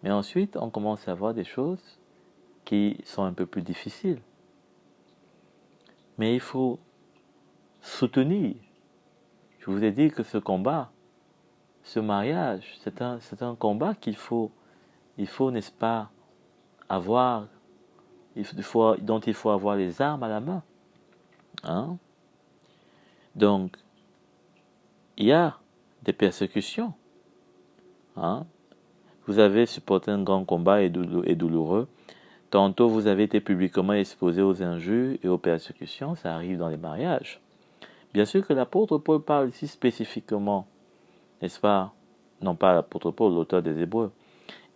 mais ensuite, on commence à voir des choses qui sont un peu plus difficiles. Mais il faut soutenir. Je vous ai dit que ce combat, ce mariage, c'est un combat qu'il faut, n'est-ce pas, avoir, dont il faut avoir les armes à la main. Hein? Donc, il y a des persécutions. Hein? Vous avez supporté un grand combat et douloureux. Tantôt, vous avez été publiquement exposé aux injures et aux persécutions. Ça arrive dans les mariages. Bien sûr que l'apôtre Paul parle ici spécifiquement, n'est-ce pas? Non pas l'apôtre Paul, l'auteur des Hébreux.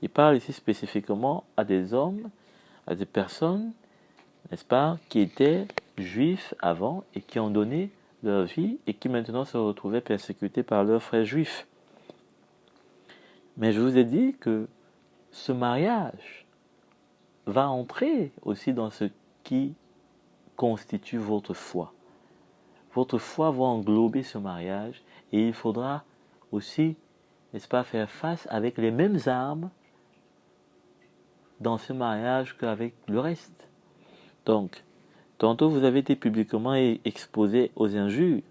Il parle ici spécifiquement à des hommes, à des personnes, n'est-ce pas, qui étaient juifs avant et qui ont donné leur vie et qui maintenant se retrouvaient persécutés par leurs frères juifs. Mais je vous ai dit que ce mariage va entrer aussi dans ce qui constitue votre foi. Votre foi va englober ce mariage et il faudra aussi, n'est-ce pas, faire face avec les mêmes armes dans ce mariage qu'avec le reste. Donc, tantôt vous avez été publiquement exposé aux injures,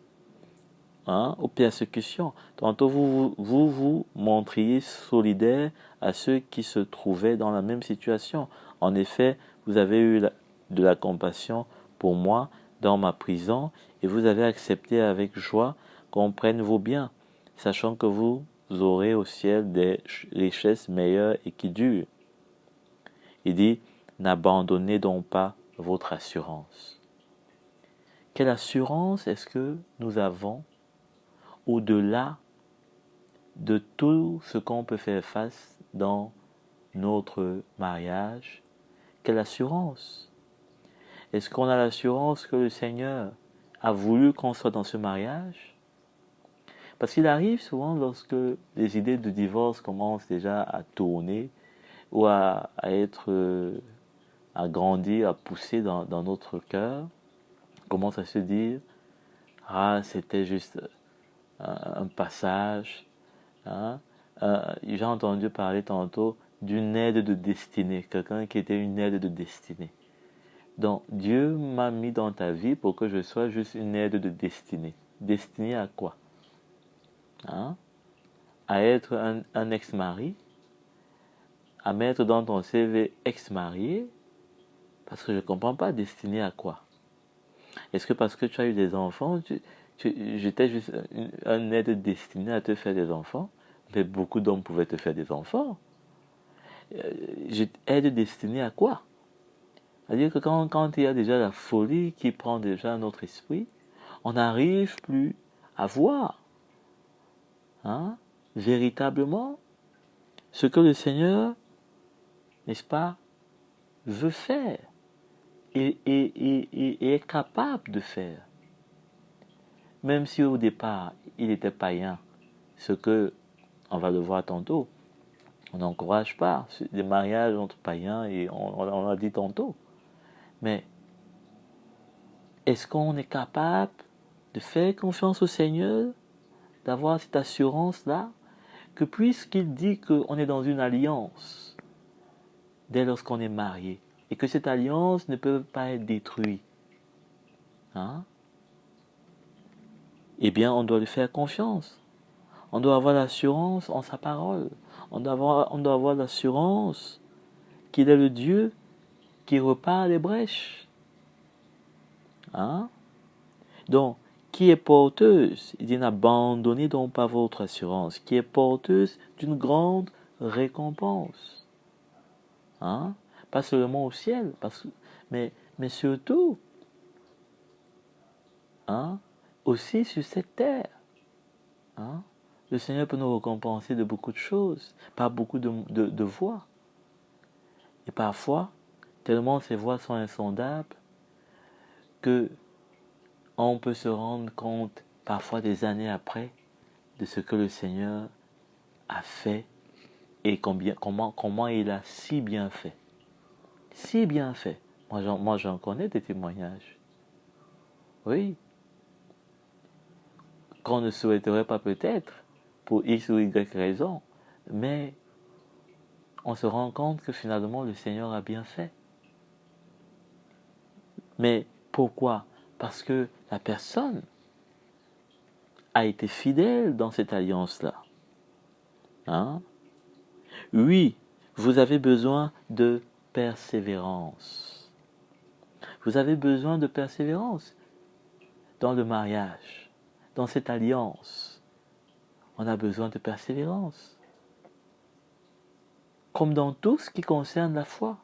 aux persécutions. Tantôt vous montriez solidaire à ceux qui se trouvaient dans la même situation. En effet, vous avez eu de la compassion pour moi dans ma prison et vous avez accepté avec joie qu'on prenne vos biens, sachant que vous aurez au ciel des richesses meilleures et qui durent. Il dit, n'abandonnez donc pas votre assurance. Quelle assurance est-ce que nous avons au-delà de tout ce qu'on peut faire face dans notre mariage? Quelle assurance? Est-ce qu'on a l'assurance que le Seigneur a voulu qu'on soit dans ce mariage? Parce qu'il arrive souvent lorsque les idées de divorce commencent déjà à tourner ou à grandir, à pousser dans notre cœur, on commence à se dire, c'était juste un passage. J'ai entendu parler tantôt d'une aide de destinée, quelqu'un qui était une aide de destinée. Donc, Dieu m'a mis dans ta vie pour que je sois juste une aide de destinée. Destinée à quoi? À être un ex-mari, à mettre dans ton CV ex-marié, parce que je ne comprends pas, destiné à quoi? Est-ce que parce que tu as eu des enfants, J'étais juste un être destiné à te faire des enfants, mais beaucoup d'hommes pouvaient te faire des enfants. Être destiné à quoi? C'est-à-dire que quand il y a déjà la folie qui prend déjà notre esprit, on n'arrive plus à voir, hein, véritablement ce que le Seigneur, n'est-ce pas, veut faire et est capable de faire. Même si au départ, il était païen, ce que, on va le voir tantôt, on n'encourage pas des mariages entre païens et on l'a dit tantôt. Mais est-ce qu'on est capable de faire confiance au Seigneur, d'avoir cette assurance-là, que puisqu'il dit qu'on est dans une alliance, dès lorsqu'on est marié, et que cette alliance ne peut pas être détruite, hein, eh bien on doit lui faire confiance. On doit avoir l'assurance en sa parole. On doit avoir l'assurance qu'il est le Dieu qui repart les brèches. Hein? Donc, qui est porteuse, il dit n'abandonnez donc pas votre assurance, qui est porteuse d'une grande récompense. Hein? Pas seulement au ciel, mais surtout, hein, aussi sur cette terre. Hein? Le Seigneur peut nous récompenser de beaucoup de choses, par beaucoup de voies. Et parfois, tellement ces voies sont insondables que on peut se rendre compte, parfois des années après, de ce que le Seigneur a fait et comment il a si bien fait. Si bien fait. Moi, j'en connais des témoignages. Oui. Qu'on ne souhaiterait pas peut-être, pour X ou Y raison, mais on se rend compte que finalement le Seigneur a bien fait. Mais pourquoi? Parce que la personne a été fidèle dans cette alliance-là. Hein? Oui, vous avez besoin de persévérance. Vous avez besoin de persévérance dans le mariage, dans cette alliance. On a besoin de persévérance. Comme dans tout ce qui concerne la foi.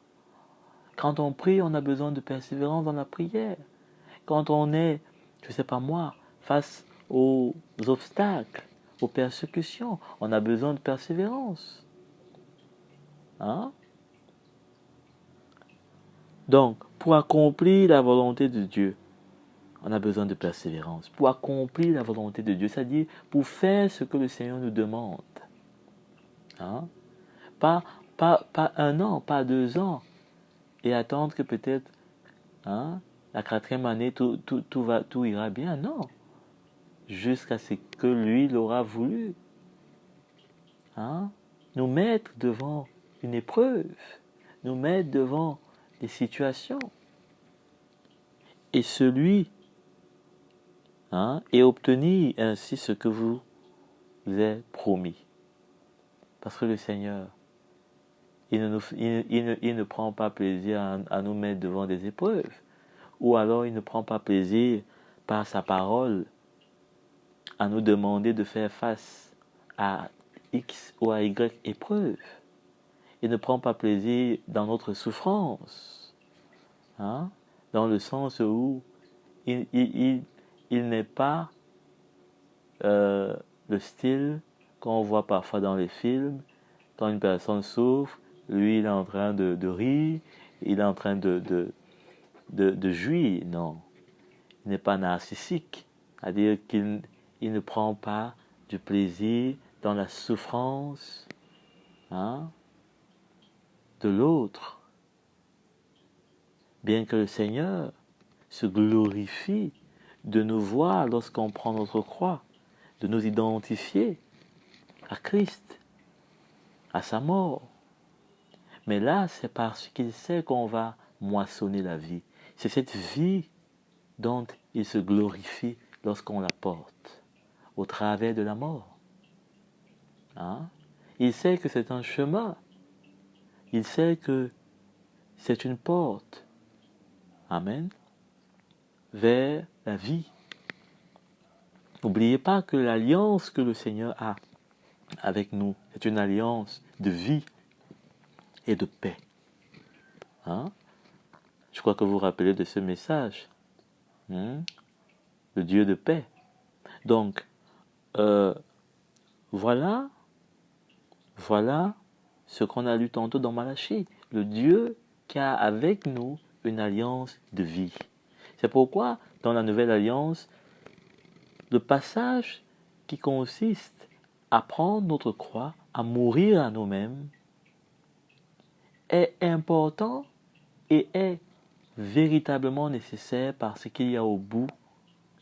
Quand on prie, on a besoin de persévérance dans la prière. Quand on est, je ne sais pas moi, face aux obstacles, aux persécutions, on a besoin de persévérance. Hein? Donc, pour accomplir la volonté de Dieu, on a besoin de persévérance. Pour accomplir la volonté de Dieu, c'est-à-dire pour faire ce que le Seigneur nous demande. Hein? Pas 1 an, pas 2 ans, et attendre que peut-être, hein, la 4e année, tout ira bien. Non. Jusqu'à ce que lui l'aura voulu. Hein? Nous mettre devant une épreuve, nous mettre devant des situations. Et celui, hein, et obtenir ainsi ce que vous est promis. Parce que le Seigneur, il ne prend pas plaisir à nous mettre devant des épreuves. Ou alors il ne prend pas plaisir par sa parole à nous demander de faire face à X ou à Y épreuve. Il ne prend pas plaisir dans notre souffrance. Hein? Dans le sens où il n'est pas le style qu'on voit parfois dans les films. Quand une personne souffre, lui il est en train de rire, il est en train de jouir. Non, il n'est pas narcissique. C'est-à-dire qu'il ne prend pas du plaisir dans la souffrance, hein, de l'autre. Bien que le Seigneur se glorifie de nous voir lorsqu'on prend notre croix, de nous identifier à Christ, à sa mort. Mais là, c'est parce qu'il sait qu'on va moissonner la vie. C'est cette vie dont il se glorifie lorsqu'on la porte, au travers de la mort. Hein? Il sait que c'est un chemin. Il sait que c'est une porte. Amen. Vers la vie. N'oubliez pas que l'alliance que le Seigneur a avec nous, c'est une alliance de vie et de paix. Hein? Je crois que vous vous rappelez de ce message. Le Dieu de paix. Donc, voilà ce qu'on a lu tantôt dans Malachie. Le Dieu qui a avec nous une alliance de vie. C'est pourquoi, dans la nouvelle alliance, le passage qui consiste à prendre notre croix, à mourir à nous-mêmes, est important et est véritablement nécessaire parce qu'il y a au bout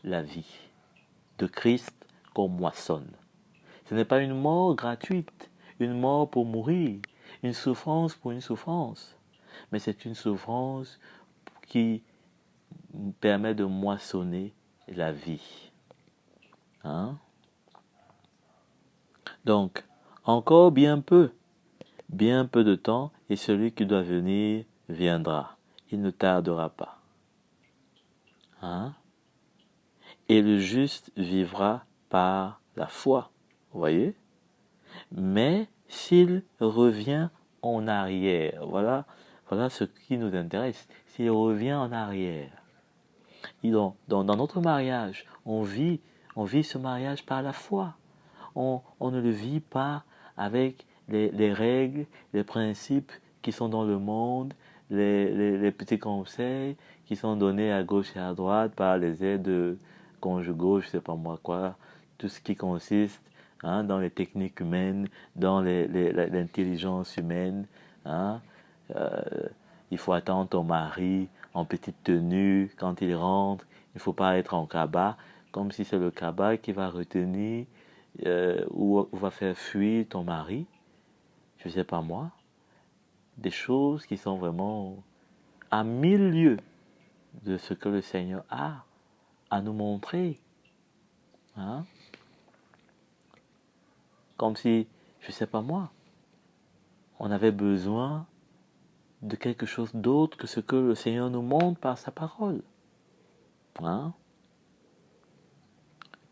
la vie de Christ qu'on moissonne. Ce n'est pas une mort gratuite, une mort pour mourir, une souffrance pour une souffrance, mais c'est une souffrance qui permet de moissonner la vie. Hein? Donc, encore bien peu de temps, et celui qui doit venir viendra. Il ne tardera pas. Hein? Et le juste vivra par la foi. Vous voyez? Mais s'il revient en arrière, voilà ce qui nous intéresse. S'il revient en arrière, dans notre mariage, on vit ce mariage par la foi. On ne le vit pas avec les règles, les principes qui sont dans le monde, les petits conseils qui sont donnés à gauche et à droite par les aides conjugaux, je ne sais pas moi quoi, tout ce qui consiste dans les techniques humaines, dans l'intelligence humaine. Hein, il faut attendre ton mari en petite tenue quand il rentre. Il ne faut pas être en cabas, comme si c'est le cabas qui va retenir ou va faire fuir ton mari. Je ne sais pas moi. Des choses qui sont vraiment à 1000 lieues de ce que le Seigneur a à nous montrer. Hein? Comme si, je ne sais pas moi, on avait besoin de quelque chose d'autre que ce que le Seigneur nous montre par sa parole. Hein?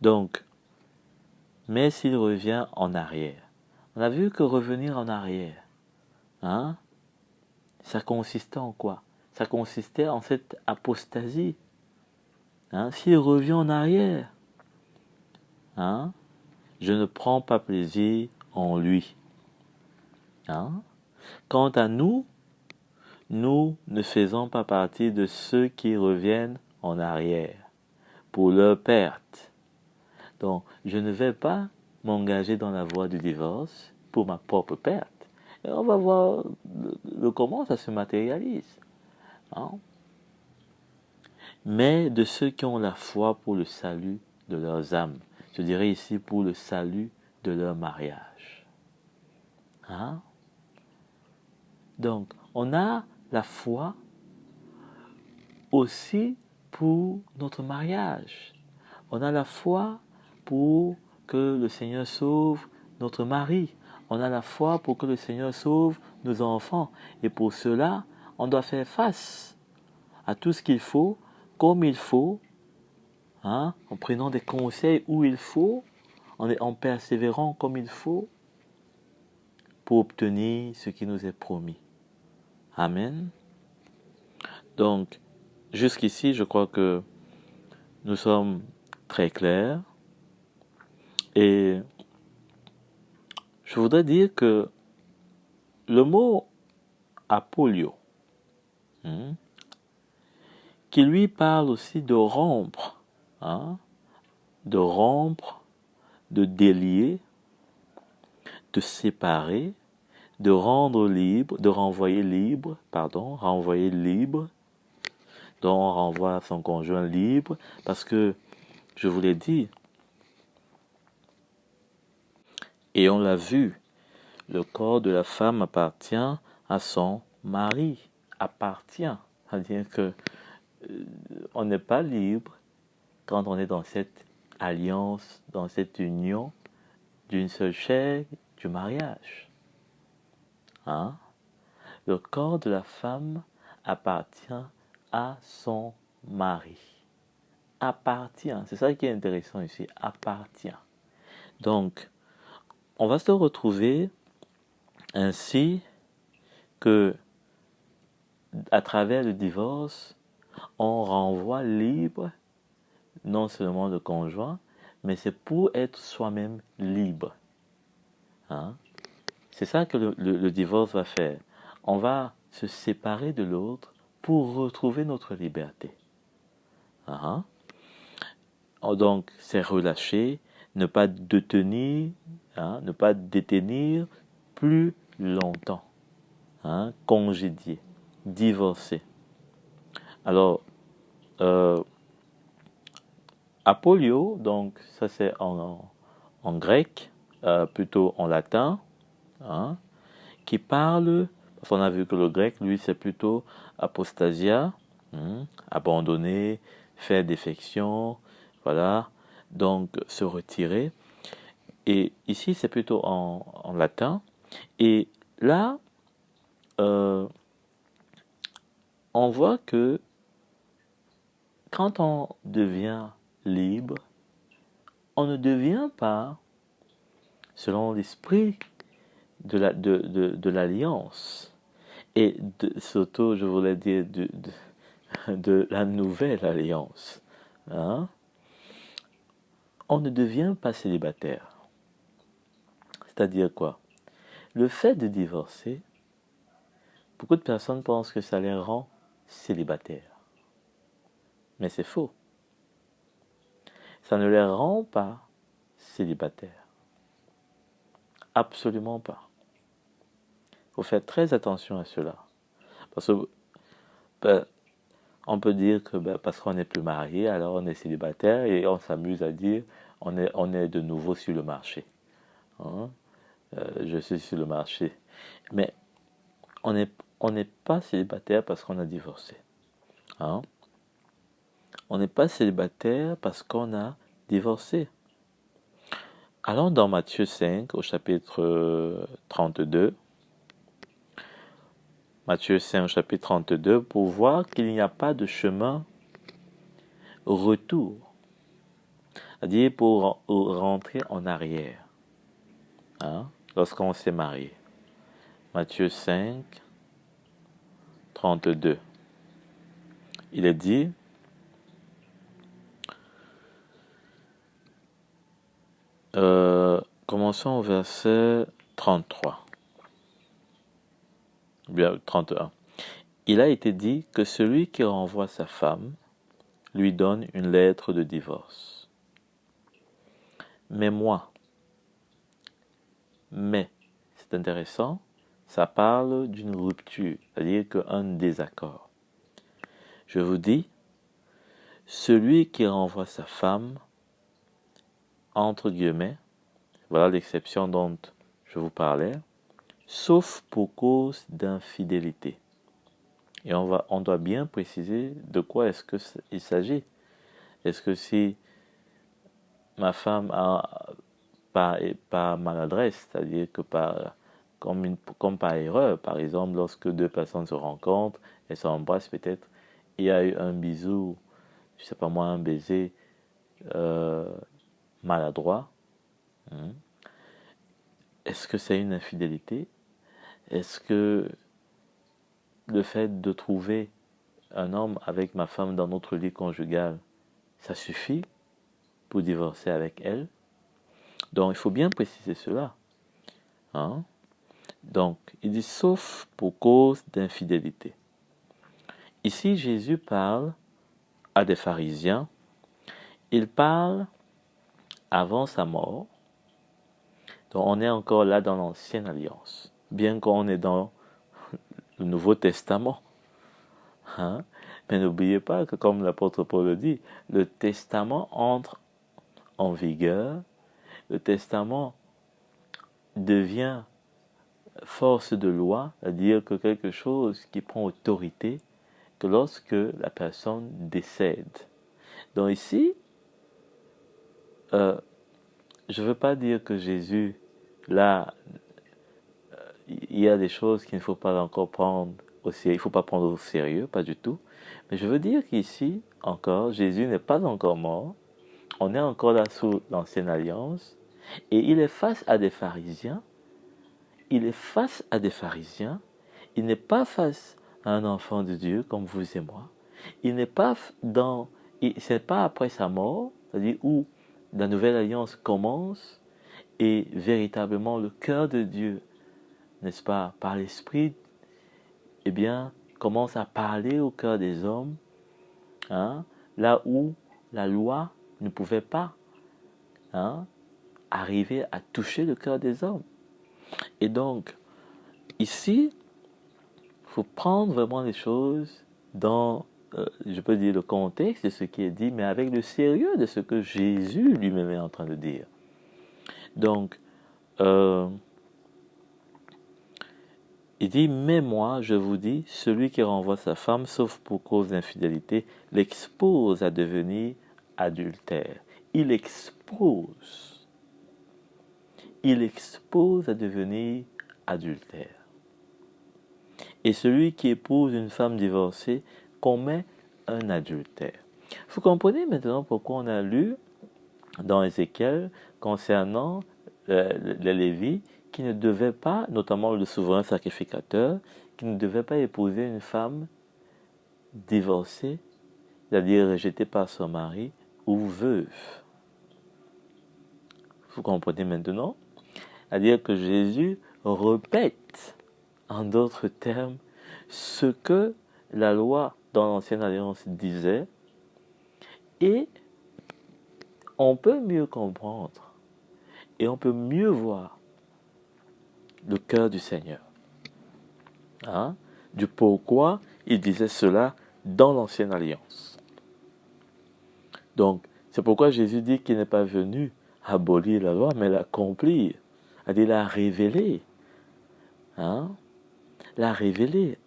Donc, mais s'il revient en arrière, on a vu que revenir en arrière, ça consistait en quoi? Ça consistait en cette apostasie. S'il revient en arrière, je ne prends pas plaisir en lui. Quant à nous, nous ne faisons pas partie de ceux qui reviennent en arrière pour leur perte. Donc, je ne vais pas m'engager dans la voie du divorce pour ma propre perte. Et on va voir comment ça se matérialise. Mais de ceux qui ont la foi pour le salut de leurs âmes. Je dirais ici pour le salut de leur mariage. Donc, on a la foi aussi pour notre mariage. On a la foi pour que le Seigneur sauve notre mari. On a la foi pour que le Seigneur sauve nos enfants. Et pour cela, on doit faire face à tout ce qu'il faut, comme il faut, en prenant des conseils où il faut, en persévérant comme il faut, pour obtenir ce qui nous est promis. Amen. Donc, jusqu'ici, je crois que nous sommes très clairs. Et je voudrais dire que le mot apolio, qui lui parle aussi de rompre, de délier, de séparer, de rendre libre, de renvoyer libre, renvoyer libre, dont on renvoie son conjoint libre, parce que, je vous l'ai dit, et on l'a vu, le corps de la femme appartient à son mari, c'est-à-dire que on n'est pas libre quand on est dans cette alliance, dans cette union d'une seule chair, du mariage. Le corps de la femme appartient à son mari. appartient. C'est ça qui est intéressant ici, appartient. Donc, on va se retrouver ainsi que, à travers le divorce, on renvoie libre non seulement le conjoint, mais c'est pour être soi-même libre. Hein? C'est ça que le divorce va faire. On va se séparer de l'autre pour retrouver notre liberté. Hein? Donc, c'est relâcher, ne pas détenir, ne pas détenir plus longtemps. Congédier, divorcer. Alors, apolio, donc ça c'est en grec, plutôt en latin, qui parle, parce qu'on a vu que le grec, lui, c'est plutôt apostasia, abandonner, faire défection, voilà, donc se retirer. Et ici, c'est plutôt en latin. Et là, on voit que quand on devient libre, on ne devient pas, selon l'esprit de l'alliance, et surtout, je voulais dire, de la nouvelle alliance. On ne devient pas célibataire. C'est-à-dire quoi? Le fait de divorcer, beaucoup de personnes pensent que ça les rend célibataires. Mais c'est faux. Ça ne les rend pas célibataires. Absolument pas. Il faut faire très attention à cela. Parce que on peut dire que parce qu'on n'est plus marié, alors on est célibataire et on s'amuse à dire on est de nouveau sur le marché. Je suis sur le marché. Mais on n'est pas célibataire parce qu'on a divorcé. On n'est pas célibataire parce qu'on a divorcé. Allons dans Matthieu 5 au chapitre 32. Matthieu 5 au chapitre 32 pour voir qu'il n'y a pas de chemin retour. C'est-à-dire pour rentrer en arrière. Lorsqu'on s'est marié. Matthieu 5, 32. Il est dit, commençons au verset 33. Bien, 31. Il a été dit que celui qui renvoie sa femme lui donne une lettre de divorce. Mais c'est intéressant, ça parle d'une rupture, c'est-à-dire qu'un désaccord. Je vous dis, celui qui renvoie sa femme, entre guillemets, voilà l'exception dont je vous parlais, sauf pour cause d'infidélité. Et on doit bien préciser de quoi est-ce qu'il s'agit. Est-ce que si ma femme a par maladresse, c'est-à-dire que comme par erreur, par exemple, lorsque deux personnes se rencontrent, elles s'embrassent peut-être, il y a eu un bisou, je sais pas moi, un baiser maladroit. Est-ce que c'est une infidélité? Est-ce que le fait de trouver un homme avec ma femme dans notre lit conjugal, ça suffit pour divorcer avec elle? Donc, il faut bien préciser cela. Donc, il dit sauf pour cause d'infidélité. Ici, Jésus parle à des pharisiens. Il parle avant sa mort. Donc, on est encore là dans l'ancienne alliance, bien qu'on est dans le Nouveau Testament. Mais n'oubliez pas que, comme l'apôtre Paul le dit, le testament entre en vigueur. Le testament devient force de loi, c'est-à-dire que quelque chose qui prend autorité que lorsque la personne décède. Donc ici, je ne veux pas dire que Jésus, là, il y a des choses qu'il ne faut pas encore prendre au sérieux, il ne faut pas prendre au sérieux, pas du tout. Mais je veux dire qu'ici, encore, Jésus n'est pas encore mort. On est encore là sous l'ancienne alliance. Et il est face à des pharisiens. Il est face à des pharisiens. Il n'est pas face à un enfant de Dieu comme vous et moi. Il n'est pas dans... C'est pas après sa mort, c'est-à-dire où la nouvelle alliance commence et véritablement le cœur de Dieu, n'est-ce pas, par l'Esprit, eh bien, commence à parler au cœur des hommes, hein, là où la loi ne pouvait pas, hein, arriver à toucher le cœur des hommes. Et donc, ici, il faut prendre vraiment les choses dans, je peux dire, le contexte de ce qui est dit, mais avec le sérieux de ce que Jésus lui-même est en train de dire. Donc, il dit, mais moi, je vous dis, celui qui renvoie sa femme, sauf pour cause d'infidélité, l'expose à devenir adultère. Il expose à devenir adultère. Et celui qui épouse une femme divorcée commet un adultère. Vous comprenez maintenant pourquoi on a lu dans Ézéchiel concernant les Lévites qui ne devaient pas, notamment le souverain sacrificateur, qui ne devait pas épouser une femme divorcée, c'est-à-dire rejetée par son mari ou veuve. Vous comprenez maintenant? C'est-à-dire que Jésus répète, en d'autres termes, ce que la loi dans l'Ancienne Alliance disait, et on peut mieux comprendre, et on peut mieux voir le cœur du Seigneur. Hein? Du pourquoi il disait cela dans l'Ancienne Alliance. Donc, c'est pourquoi Jésus dit qu'il n'est pas venu abolir la loi, mais l'accomplir, c'est-à-dire la révéler. Hein? La révéler.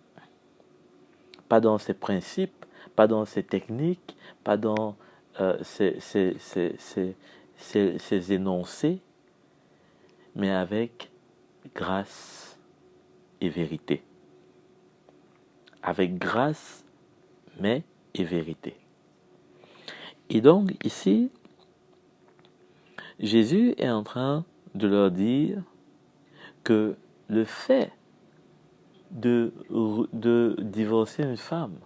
Pas dans ses principes, pas dans ses techniques, pas dans ses énoncés, mais avec grâce et vérité. Avec grâce, mais et vérité. Et donc, ici, Jésus est en train de leur dire que le fait de divorcer une femme,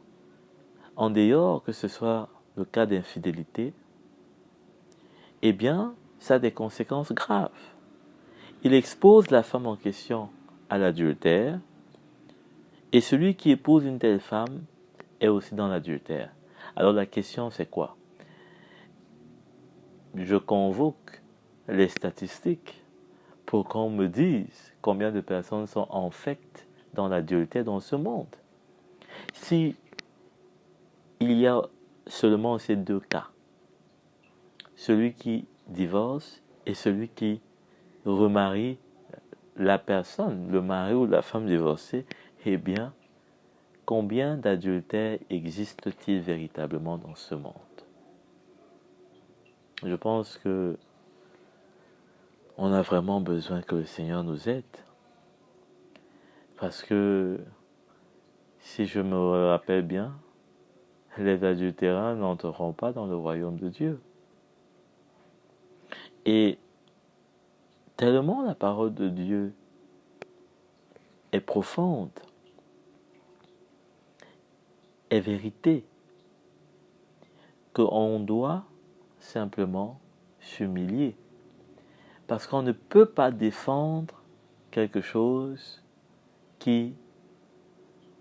en dehors que ce soit le cas d'infidélité, eh bien, ça a des conséquences graves. Il expose la femme en question à l'adultère, et celui qui épouse une telle femme est aussi dans l'adultère. Alors la question c'est quoi? Je convoque les statistiques pour qu'on me dise combien de personnes sont en fait dans l'adultère dans ce monde. Si il y a seulement ces deux cas, celui qui divorce et celui qui remarie la personne, le mari ou la femme divorcée, eh bien, combien d'adultères existe-t-il véritablement dans ce monde? Je pense que on a vraiment besoin que le Seigneur nous aide. Parce que, si je me rappelle bien, les adultérins n'entreront pas dans le royaume de Dieu. Et tellement la parole de Dieu est profonde, est vérité, qu'on doit simplement s'humilier. Parce qu'on ne peut pas défendre quelque chose qui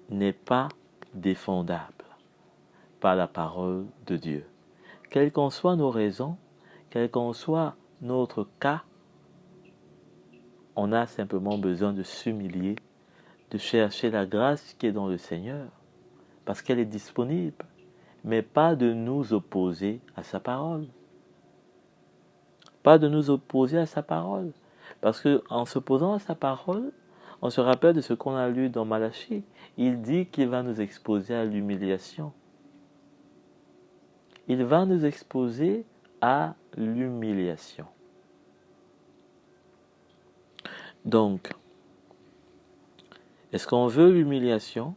n'est pas défendable par la parole de Dieu. Quelles qu'en soient nos raisons, quel qu'en soit notre cas, on a simplement besoin de s'humilier, de chercher la grâce qui est dans le Seigneur, parce qu'elle est disponible, mais pas de nous opposer à sa parole. Pas de nous opposer à sa parole. Parce qu'en s'opposant à sa parole, on se rappelle de ce qu'on a lu dans Malachie. Il dit qu'il va nous exposer à l'humiliation. Il va nous exposer à l'humiliation. Donc, est-ce qu'on veut l'humiliation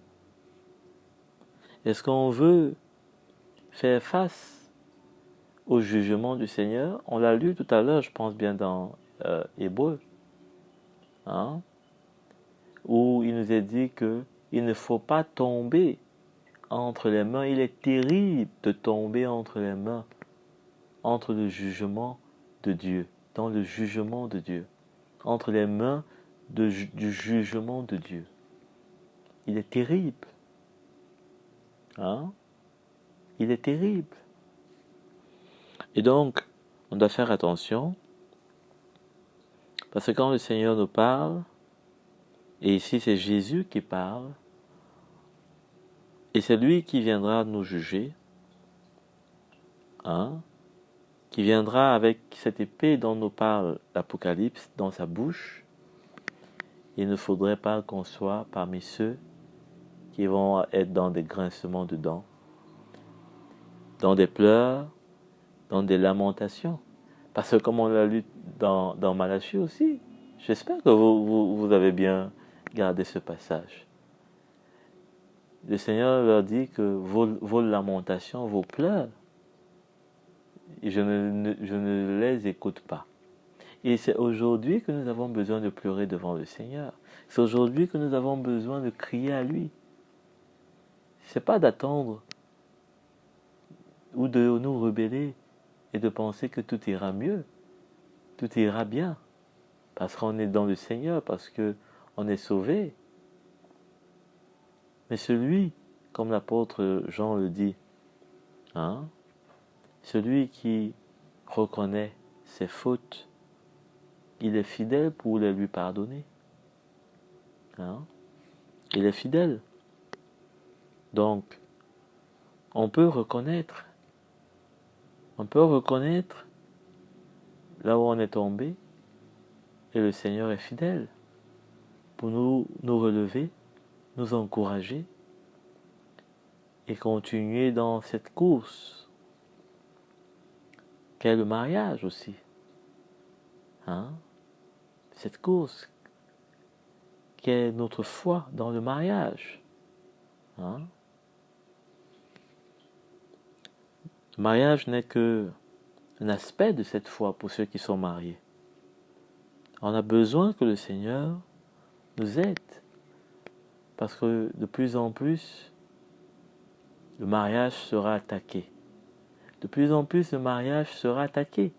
Est-ce qu'on veut faire face au jugement du Seigneur? On l'a lu tout à l'heure, je pense bien dans Hébreu, hein, où il nous est dit que il ne faut pas tomber entre les mains. Il est terrible de tomber entre les mains, entre le jugement de Dieu, dans le jugement de Dieu, entre les mains du jugement de Dieu. Il est terrible. Hein? Il est terrible. Et donc, on doit faire attention, parce que quand le Seigneur nous parle, et ici c'est Jésus qui parle, et c'est lui qui viendra nous juger, hein, qui viendra avec cette épée dont nous parle l'Apocalypse dans sa bouche. Il ne faudrait pas qu'on soit parmi ceux qui vont être dans des grincements de dents, dans des pleurs, dans des lamentations. Parce que comme on l'a lu dans Malachie aussi, j'espère que vous avez bien gardé ce passage. Le Seigneur leur dit que vos lamentations, vos pleurs, je ne les écoute pas. Et c'est aujourd'hui que nous avons besoin de pleurer devant le Seigneur. C'est aujourd'hui que nous avons besoin de crier à lui. C'est pas d'attendre ou de nous rebeller et de penser que tout ira mieux, tout ira bien, parce qu'on est dans le Seigneur, parce qu'on est sauvé. Mais celui, comme l'apôtre Jean le dit, hein, celui qui reconnaît ses fautes, il est fidèle pour les lui pardonner. Hein? Il est fidèle. Donc, on peut reconnaître là où on est tombé, et le Seigneur est fidèle pour nous relever, nous encourager et continuer dans cette course qu'est le mariage aussi. Hein? Cette course qu'est notre foi dans le mariage. Hein? Le mariage n'est que un aspect de cette foi pour ceux qui sont mariés. On a besoin que le Seigneur nous aide, parce que de plus en plus, le mariage sera attaqué. De plus en plus, le mariage sera attaqué.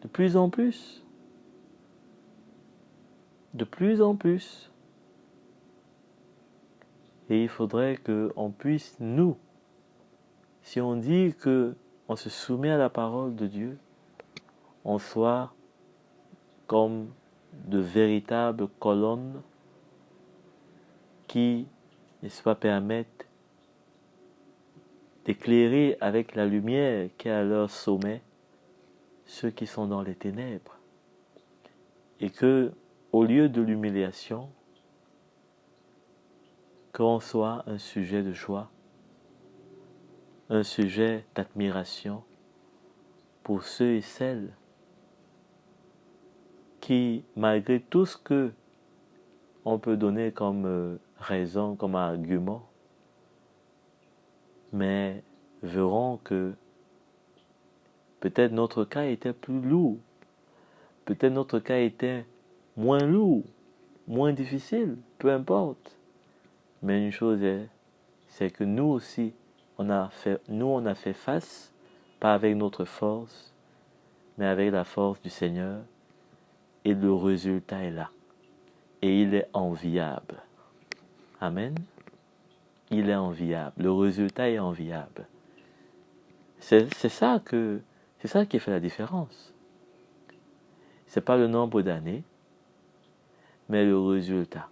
De plus en plus. De plus en plus. Et il faudrait qu'on puisse, nous, si on dit qu'on se soumet à la parole de Dieu, on soit comme de véritables colonnes qui, n'est-ce pas, permettent d'éclairer avec la lumière qui est à leur sommet ceux qui sont dans les ténèbres. Et que, au lieu de l'humiliation, qu'on soit un sujet de joie, un sujet d'admiration pour ceux et celles qui, malgré tout ce que on peut donner comme raison, comme argument, mais verront que peut-être notre cas était plus lourd, peut-être notre cas était moins lourd, moins difficile, peu importe. Mais une chose est, c'est que nous aussi, on a fait face, pas avec notre force, mais avec la force du Seigneur, et le résultat est là. Et il est enviable. Amen. Il est enviable. Le résultat est enviable. C'est ça qui fait la différence. C'est pas le nombre d'années, mais le résultat.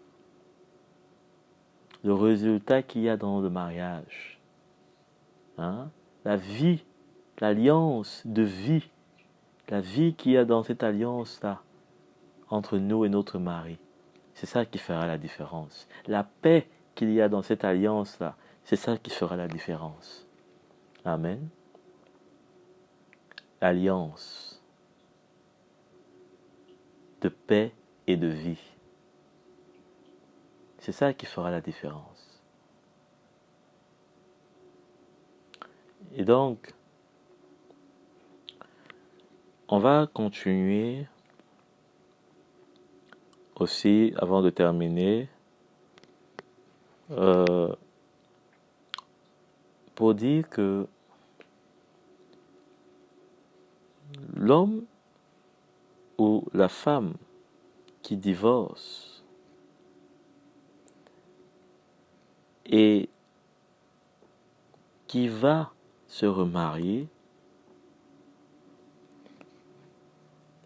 Le résultat qu'il y a dans le mariage. Hein? La vie, l'alliance de vie. La vie qu'il y a dans cette alliance-là entre nous et notre mari. C'est ça qui fera la différence. La paix qu'il y a dans cette alliance-là, c'est ça qui fera la différence. Amen. Alliance de paix et de vie. C'est ça qui fera la différence. Et donc, on va continuer aussi, avant de terminer, euh, pour dire que l'homme ou la femme qui divorce et qui va se remarier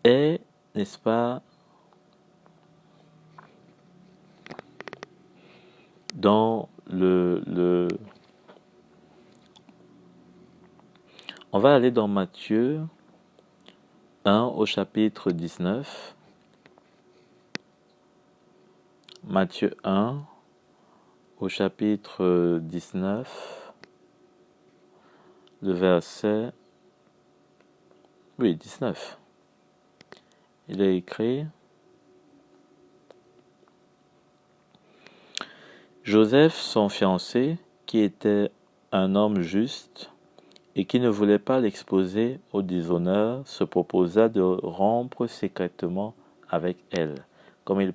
est, n'est-ce pas, dans on va aller dans Matthieu 1 au chapitre 19. Matthieu 1 au chapitre 19, le verset, oui, 19. Il est écrit: Joseph, son fiancé, qui était un homme juste et qui ne voulait pas l'exposer au déshonneur, se proposa de rompre secrètement avec elle. Comme il y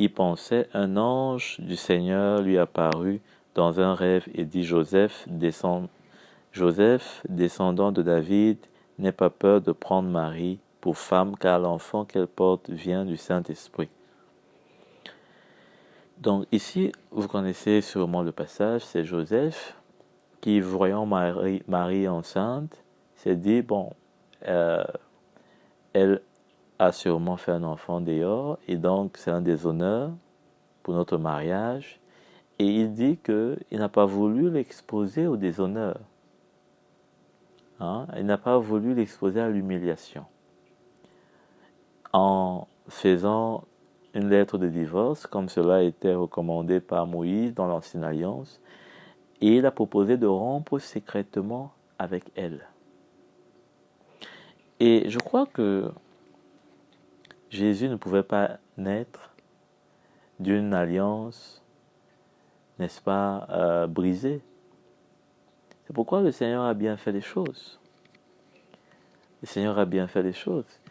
pensait, un ange du Seigneur lui apparut dans un rêve et dit: Joseph, descendant de David, n'aie pas peur de prendre Marie pour femme, car l'enfant qu'elle porte vient du Saint-Esprit. Donc ici, vous connaissez sûrement le passage, c'est Joseph qui, voyant Marie enceinte, s'est dit, bon, elle a sûrement fait un enfant dehors, et donc c'est un déshonneur pour notre mariage. Et il dit qu'il n'a pas voulu l'exposer au déshonneur. Il n'a pas voulu l'exposer à l'humiliation. En faisant une lettre de divorce, comme cela a été recommandé par Moïse dans l'Ancienne Alliance, et il a proposé de rompre secrètement avec elle. Et je crois que Jésus ne pouvait pas naître d'une alliance, n'est-ce pas, brisée. C'est pourquoi le Seigneur a bien fait les choses. Le Seigneur a bien fait les choses,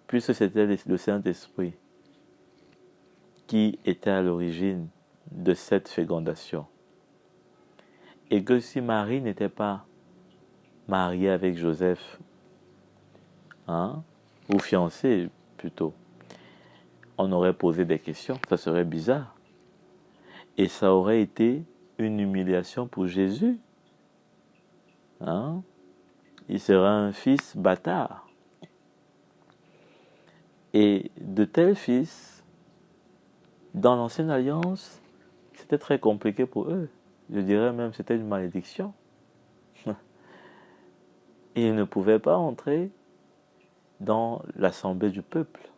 puisque c'était le Saint-Esprit qui était à l'origine de cette fécondation. Et que si Marie n'était pas mariée avec Joseph, ou fiancée plutôt, on aurait posé des questions, ça serait bizarre. Et ça aurait été une humiliation pour Jésus. Il sera un fils bâtard. Et de tels fils, dans l'Ancienne Alliance, c'était très compliqué pour eux. Je dirais même que c'était une malédiction. Et ils ne pouvaient pas entrer dans l'assemblée du peuple.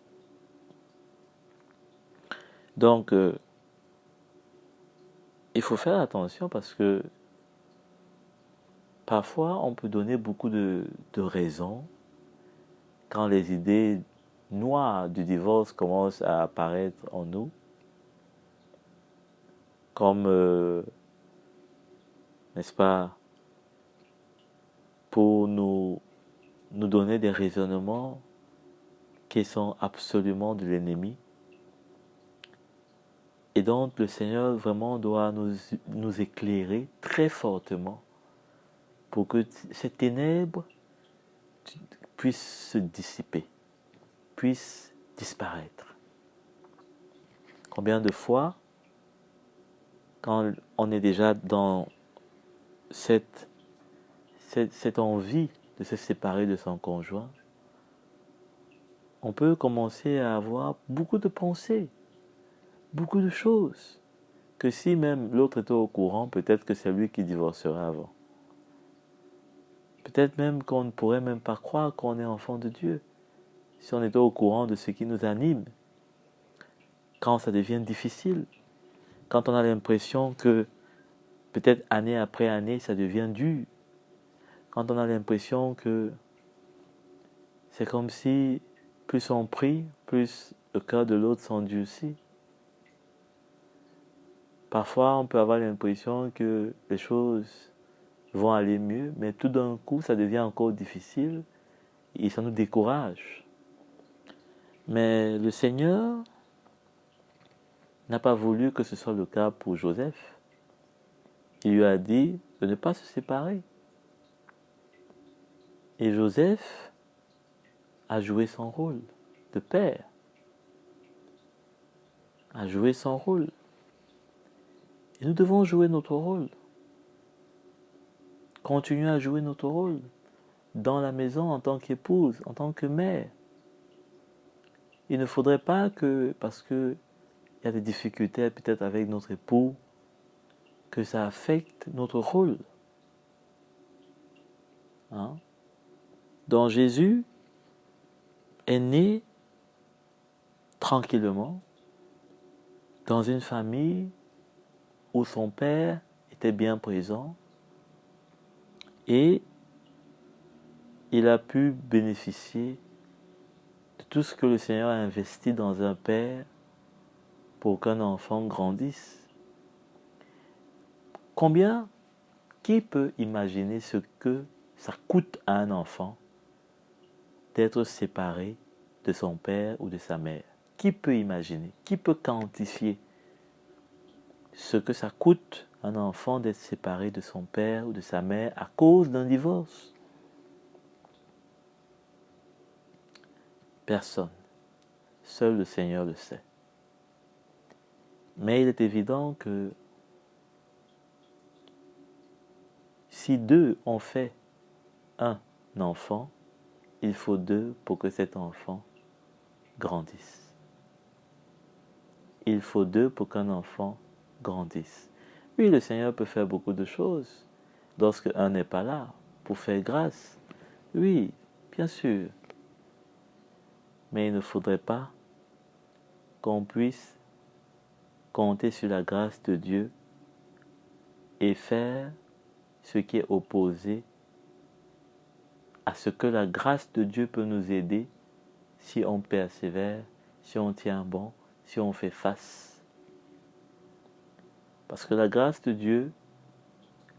Donc, il faut faire attention parce que parfois, on peut donner beaucoup de raisons quand les idées noires du divorce commencent à apparaître en nous, comme, n'est-ce pas, pour nous donner des raisonnements qui sont absolument de l'ennemi. Et donc, le Seigneur vraiment doit nous éclairer très fortement pour que ces ténèbres puissent se dissiper, puissent disparaître. Combien de fois, quand on est déjà dans cette envie de se séparer de son conjoint, on peut commencer à avoir beaucoup de pensées, beaucoup de choses, que si même l'autre était au courant, peut-être que c'est lui qui divorcera avant. Peut-être même qu'on ne pourrait même pas croire qu'on est enfant de Dieu, si on était au courant de ce qui nous anime. Quand ça devient difficile, quand on a l'impression que peut-être année après année, ça devient dur, quand on a l'impression que c'est comme si plus on prie, plus le cœur de l'autre s'endurcit. Parfois, on peut avoir l'impression que les choses vont aller mieux, mais tout d'un coup, ça devient encore difficile et ça nous décourage. Mais le Seigneur n'a pas voulu que ce soit le cas pour Joseph. Il lui a dit de ne pas se séparer. Et Joseph a joué son rôle de père, a joué son rôle. Et nous devons jouer notre rôle. Continuer à jouer notre rôle dans la maison en tant qu'épouse, en tant que mère. Il ne faudrait pas que, parce qu'il y a des difficultés peut-être avec notre époux, que ça affecte notre rôle. Hein? Donc Jésus est né tranquillement dans une famille où son père était bien présent et il a pu bénéficier de tout ce que le Seigneur a investi dans un père pour qu'un enfant grandisse. Qui peut imaginer ce que ça coûte à un enfant d'être séparé de son père ou de sa mère? Qui peut imaginer? Qui peut quantifier ce que ça coûte à un enfant d'être séparé de son père ou de sa mère à cause d'un divorce? Personne. Seul le Seigneur le sait. Mais il est évident que si deux ont fait un enfant, il faut deux pour que cet enfant grandisse. Il faut deux pour qu'un enfant grandisse. Oui, le Seigneur peut faire beaucoup de choses lorsque un n'est pas là pour faire grâce. Oui, bien sûr. Mais il ne faudrait pas qu'on puisse compter sur la grâce de Dieu et faire ce qui est opposé à ce que la grâce de Dieu peut nous aider si on persévère, si on tient bon, si on fait face. Parce que la grâce de Dieu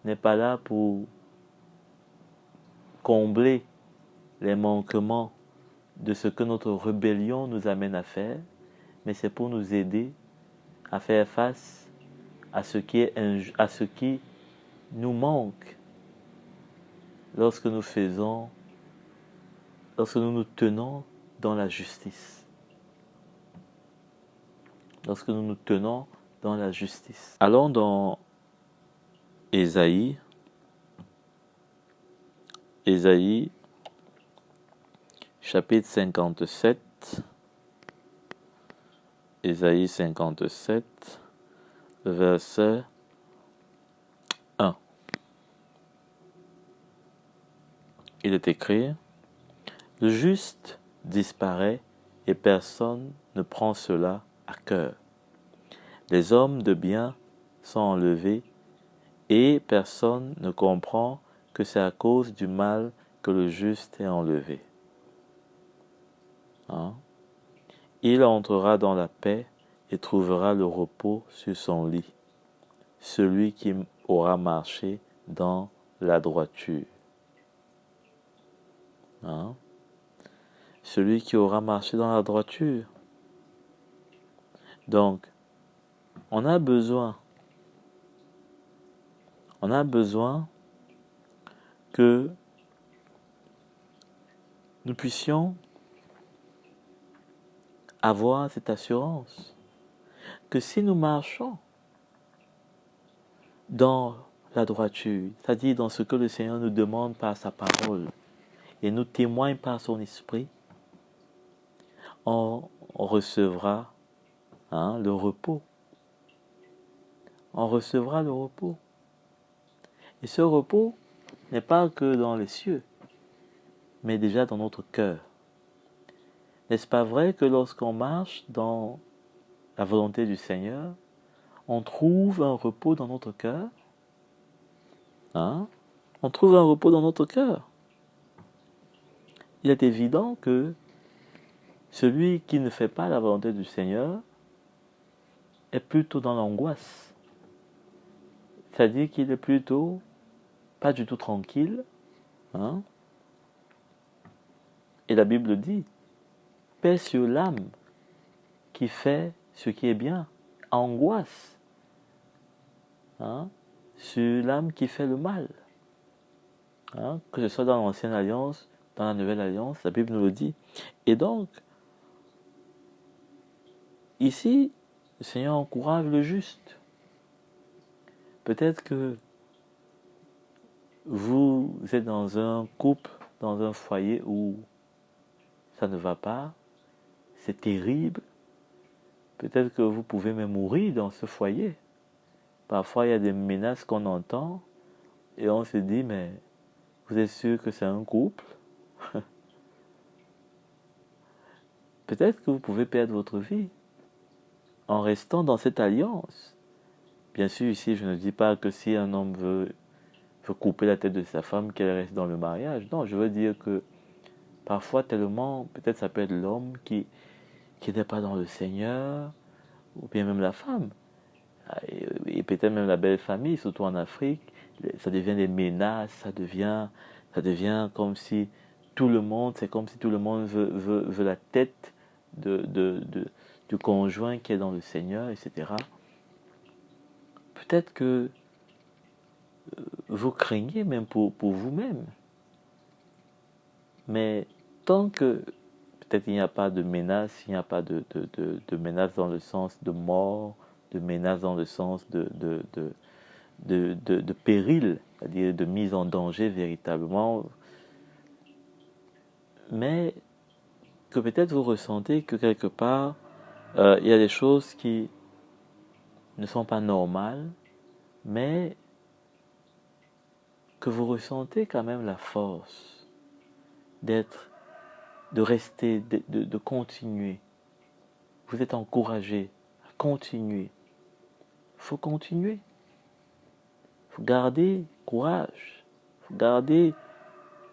n'est pas là pour combler les manquements de ce que notre rébellion nous amène à faire, mais c'est pour nous aider à faire face à ce qui nous manque lorsque nous nous tenons dans la justice. Lorsque nous nous tenons dans la justice. Allons dans Ésaïe, chapitre 57. Ésaïe 57, verset 1. Il est écrit: le juste disparaît et personne ne prend cela à cœur. Les hommes de bien sont enlevés et personne ne comprend que c'est à cause du mal que le juste est enlevé. Hein? Il entrera dans la paix et trouvera le repos sur son lit, celui qui aura marché dans la droiture. Hein? Celui qui aura marché dans la droiture. Donc, on a besoin que nous puissions avoir cette assurance que si nous marchons dans la droiture, c'est-à-dire dans ce que le Seigneur nous demande par sa parole et nous témoigne par son esprit, on recevra le repos. On recevra le repos. Et ce repos n'est pas que dans les cieux, mais déjà dans notre cœur. N'est-ce pas vrai que lorsqu'on marche dans la volonté du Seigneur, on trouve un repos dans notre cœur? On trouve un repos dans notre cœur. Il est évident que celui qui ne fait pas la volonté du Seigneur est plutôt dans l'angoisse. C'est-à-dire qu'il est plutôt pas du tout tranquille. Hein? Et la Bible dit, paix sur l'âme qui fait ce qui est bien, angoisse hein, sur l'âme qui fait le mal. Hein? Que ce soit dans l'Ancienne Alliance, dans la Nouvelle Alliance, la Bible nous le dit. Et donc, ici, le Seigneur encourage le juste. Peut-être que vous êtes dans un couple, dans un foyer où ça ne va pas, c'est terrible. Peut-être que vous pouvez même mourir dans ce foyer. Parfois, il y a des menaces qu'on entend et on se dit, mais vous êtes sûr que c'est un couple? Peut-être que vous pouvez perdre votre vie en restant dans cette alliance. Bien sûr, ici, je ne dis pas que si un homme veut couper la tête de sa femme, qu'elle reste dans le mariage. Non, je veux dire que parfois, tellement, peut-être ça peut être l'homme qui n'est pas dans le Seigneur, ou bien même la femme. Et peut-être même la belle famille, surtout en Afrique, ça devient des menaces, ça devient comme si tout le monde, c'est comme si tout le monde veut la tête du conjoint qui est dans le Seigneur, etc. Peut-être que vous craignez même pour vous-même. Mais tant que peut-être il n'y a pas de menace, il n'y a pas de menace dans le sens de mort, de menace dans le sens de péril, c'est-à-dire de mise en danger véritablement, mais que peut-être vous ressentez que quelque part, il y a des choses qui ne sont pas normales, mais que vous ressentez quand même la force de rester, de continuer. Vous êtes encouragé à continuer. Il faut continuer. Il faut garder courage. Il faut garder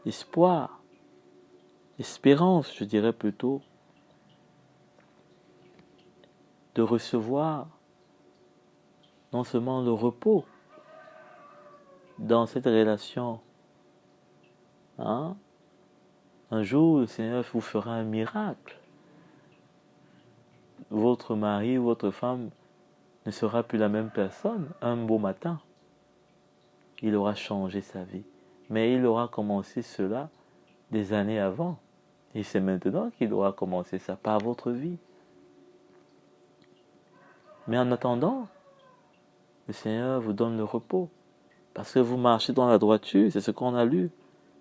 espoir. Espérance, je dirais plutôt, de recevoir non seulement le repos dans cette relation. Hein? Un jour, le Seigneur vous fera un miracle. Votre mari ou votre femme ne sera plus la même personne un beau matin. Il aura changé sa vie. Mais il aura commencé cela des années avant. Et c'est maintenant qu'il aura commencé ça par votre vie. Mais en attendant, le Seigneur vous donne le repos. Parce que vous marchez dans la droiture, c'est ce qu'on a lu.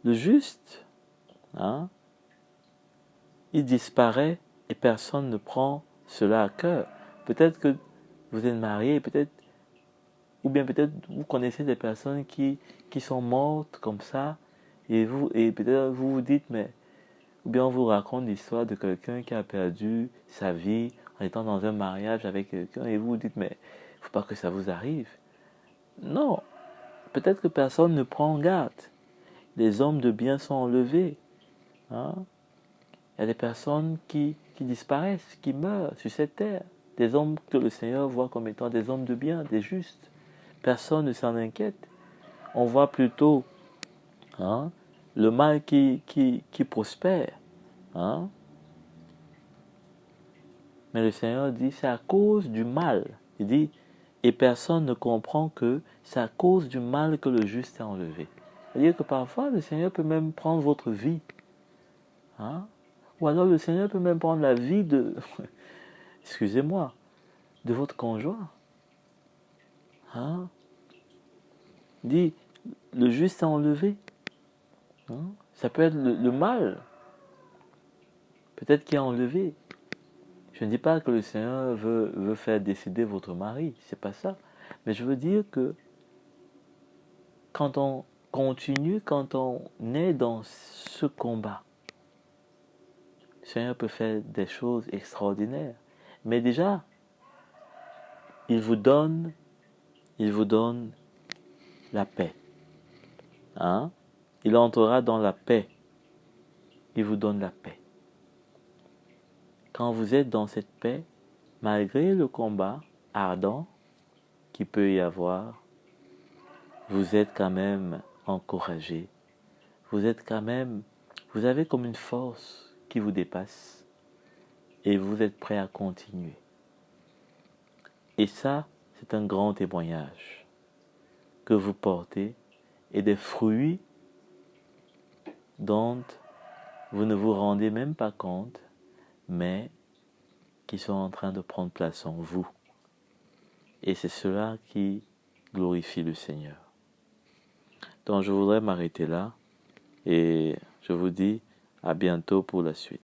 Le juste, hein, il disparaît et personne ne prend cela à cœur. Peut-être que vous êtes marié, peut-être, ou bien peut-être vous connaissez des personnes qui sont mortes comme ça, et peut-être vous vous dites, mais, ou bien on vous raconte l'histoire de quelqu'un qui a perdu sa vie en étant dans un mariage avec quelqu'un, et vous vous dites, mais il ne faut pas que ça vous arrive. Non, peut-être que personne ne prend garde. Les hommes de bien sont enlevés. Hein? Il y a des personnes qui disparaissent, qui meurent sur cette terre. Des hommes que le Seigneur voit comme étant des hommes de bien, des justes. Personne ne s'en inquiète. On voit plutôt hein, le mal qui prospère. Hein? Mais le Seigneur dit, c'est à cause du mal. Il dit, et personne ne comprend que c'est à cause du mal que le juste est enlevé. C'est-à-dire que parfois, le Seigneur peut même prendre votre vie. Hein? Ou alors le Seigneur peut même prendre la vie de, excusez-moi, de votre conjoint. Hein? Il dit, le juste est enlevé. Hein? Ça peut être le mal. Peut-être qu'il est enlevé. Je ne dis pas que le Seigneur veut faire décider votre mari. C'est pas ça. Mais je veux dire que quand on continue, quand on est dans ce combat, le Seigneur peut faire des choses extraordinaires. Mais déjà, il vous donne la paix. Hein? Il entrera dans la paix. Il vous donne la paix. Quand vous êtes dans cette paix, malgré le combat ardent qu'il peut y avoir, vous êtes quand même encouragé. Vous êtes quand même, vous avez comme une force qui vous dépasse et vous êtes prêt à continuer. Et ça, c'est un grand témoignage que vous portez et des fruits dont vous ne vous rendez même pas compte, mais qui sont en train de prendre place en vous. Et c'est cela qui glorifie le Seigneur. Donc je voudrais m'arrêter là et je vous dis à bientôt pour la suite.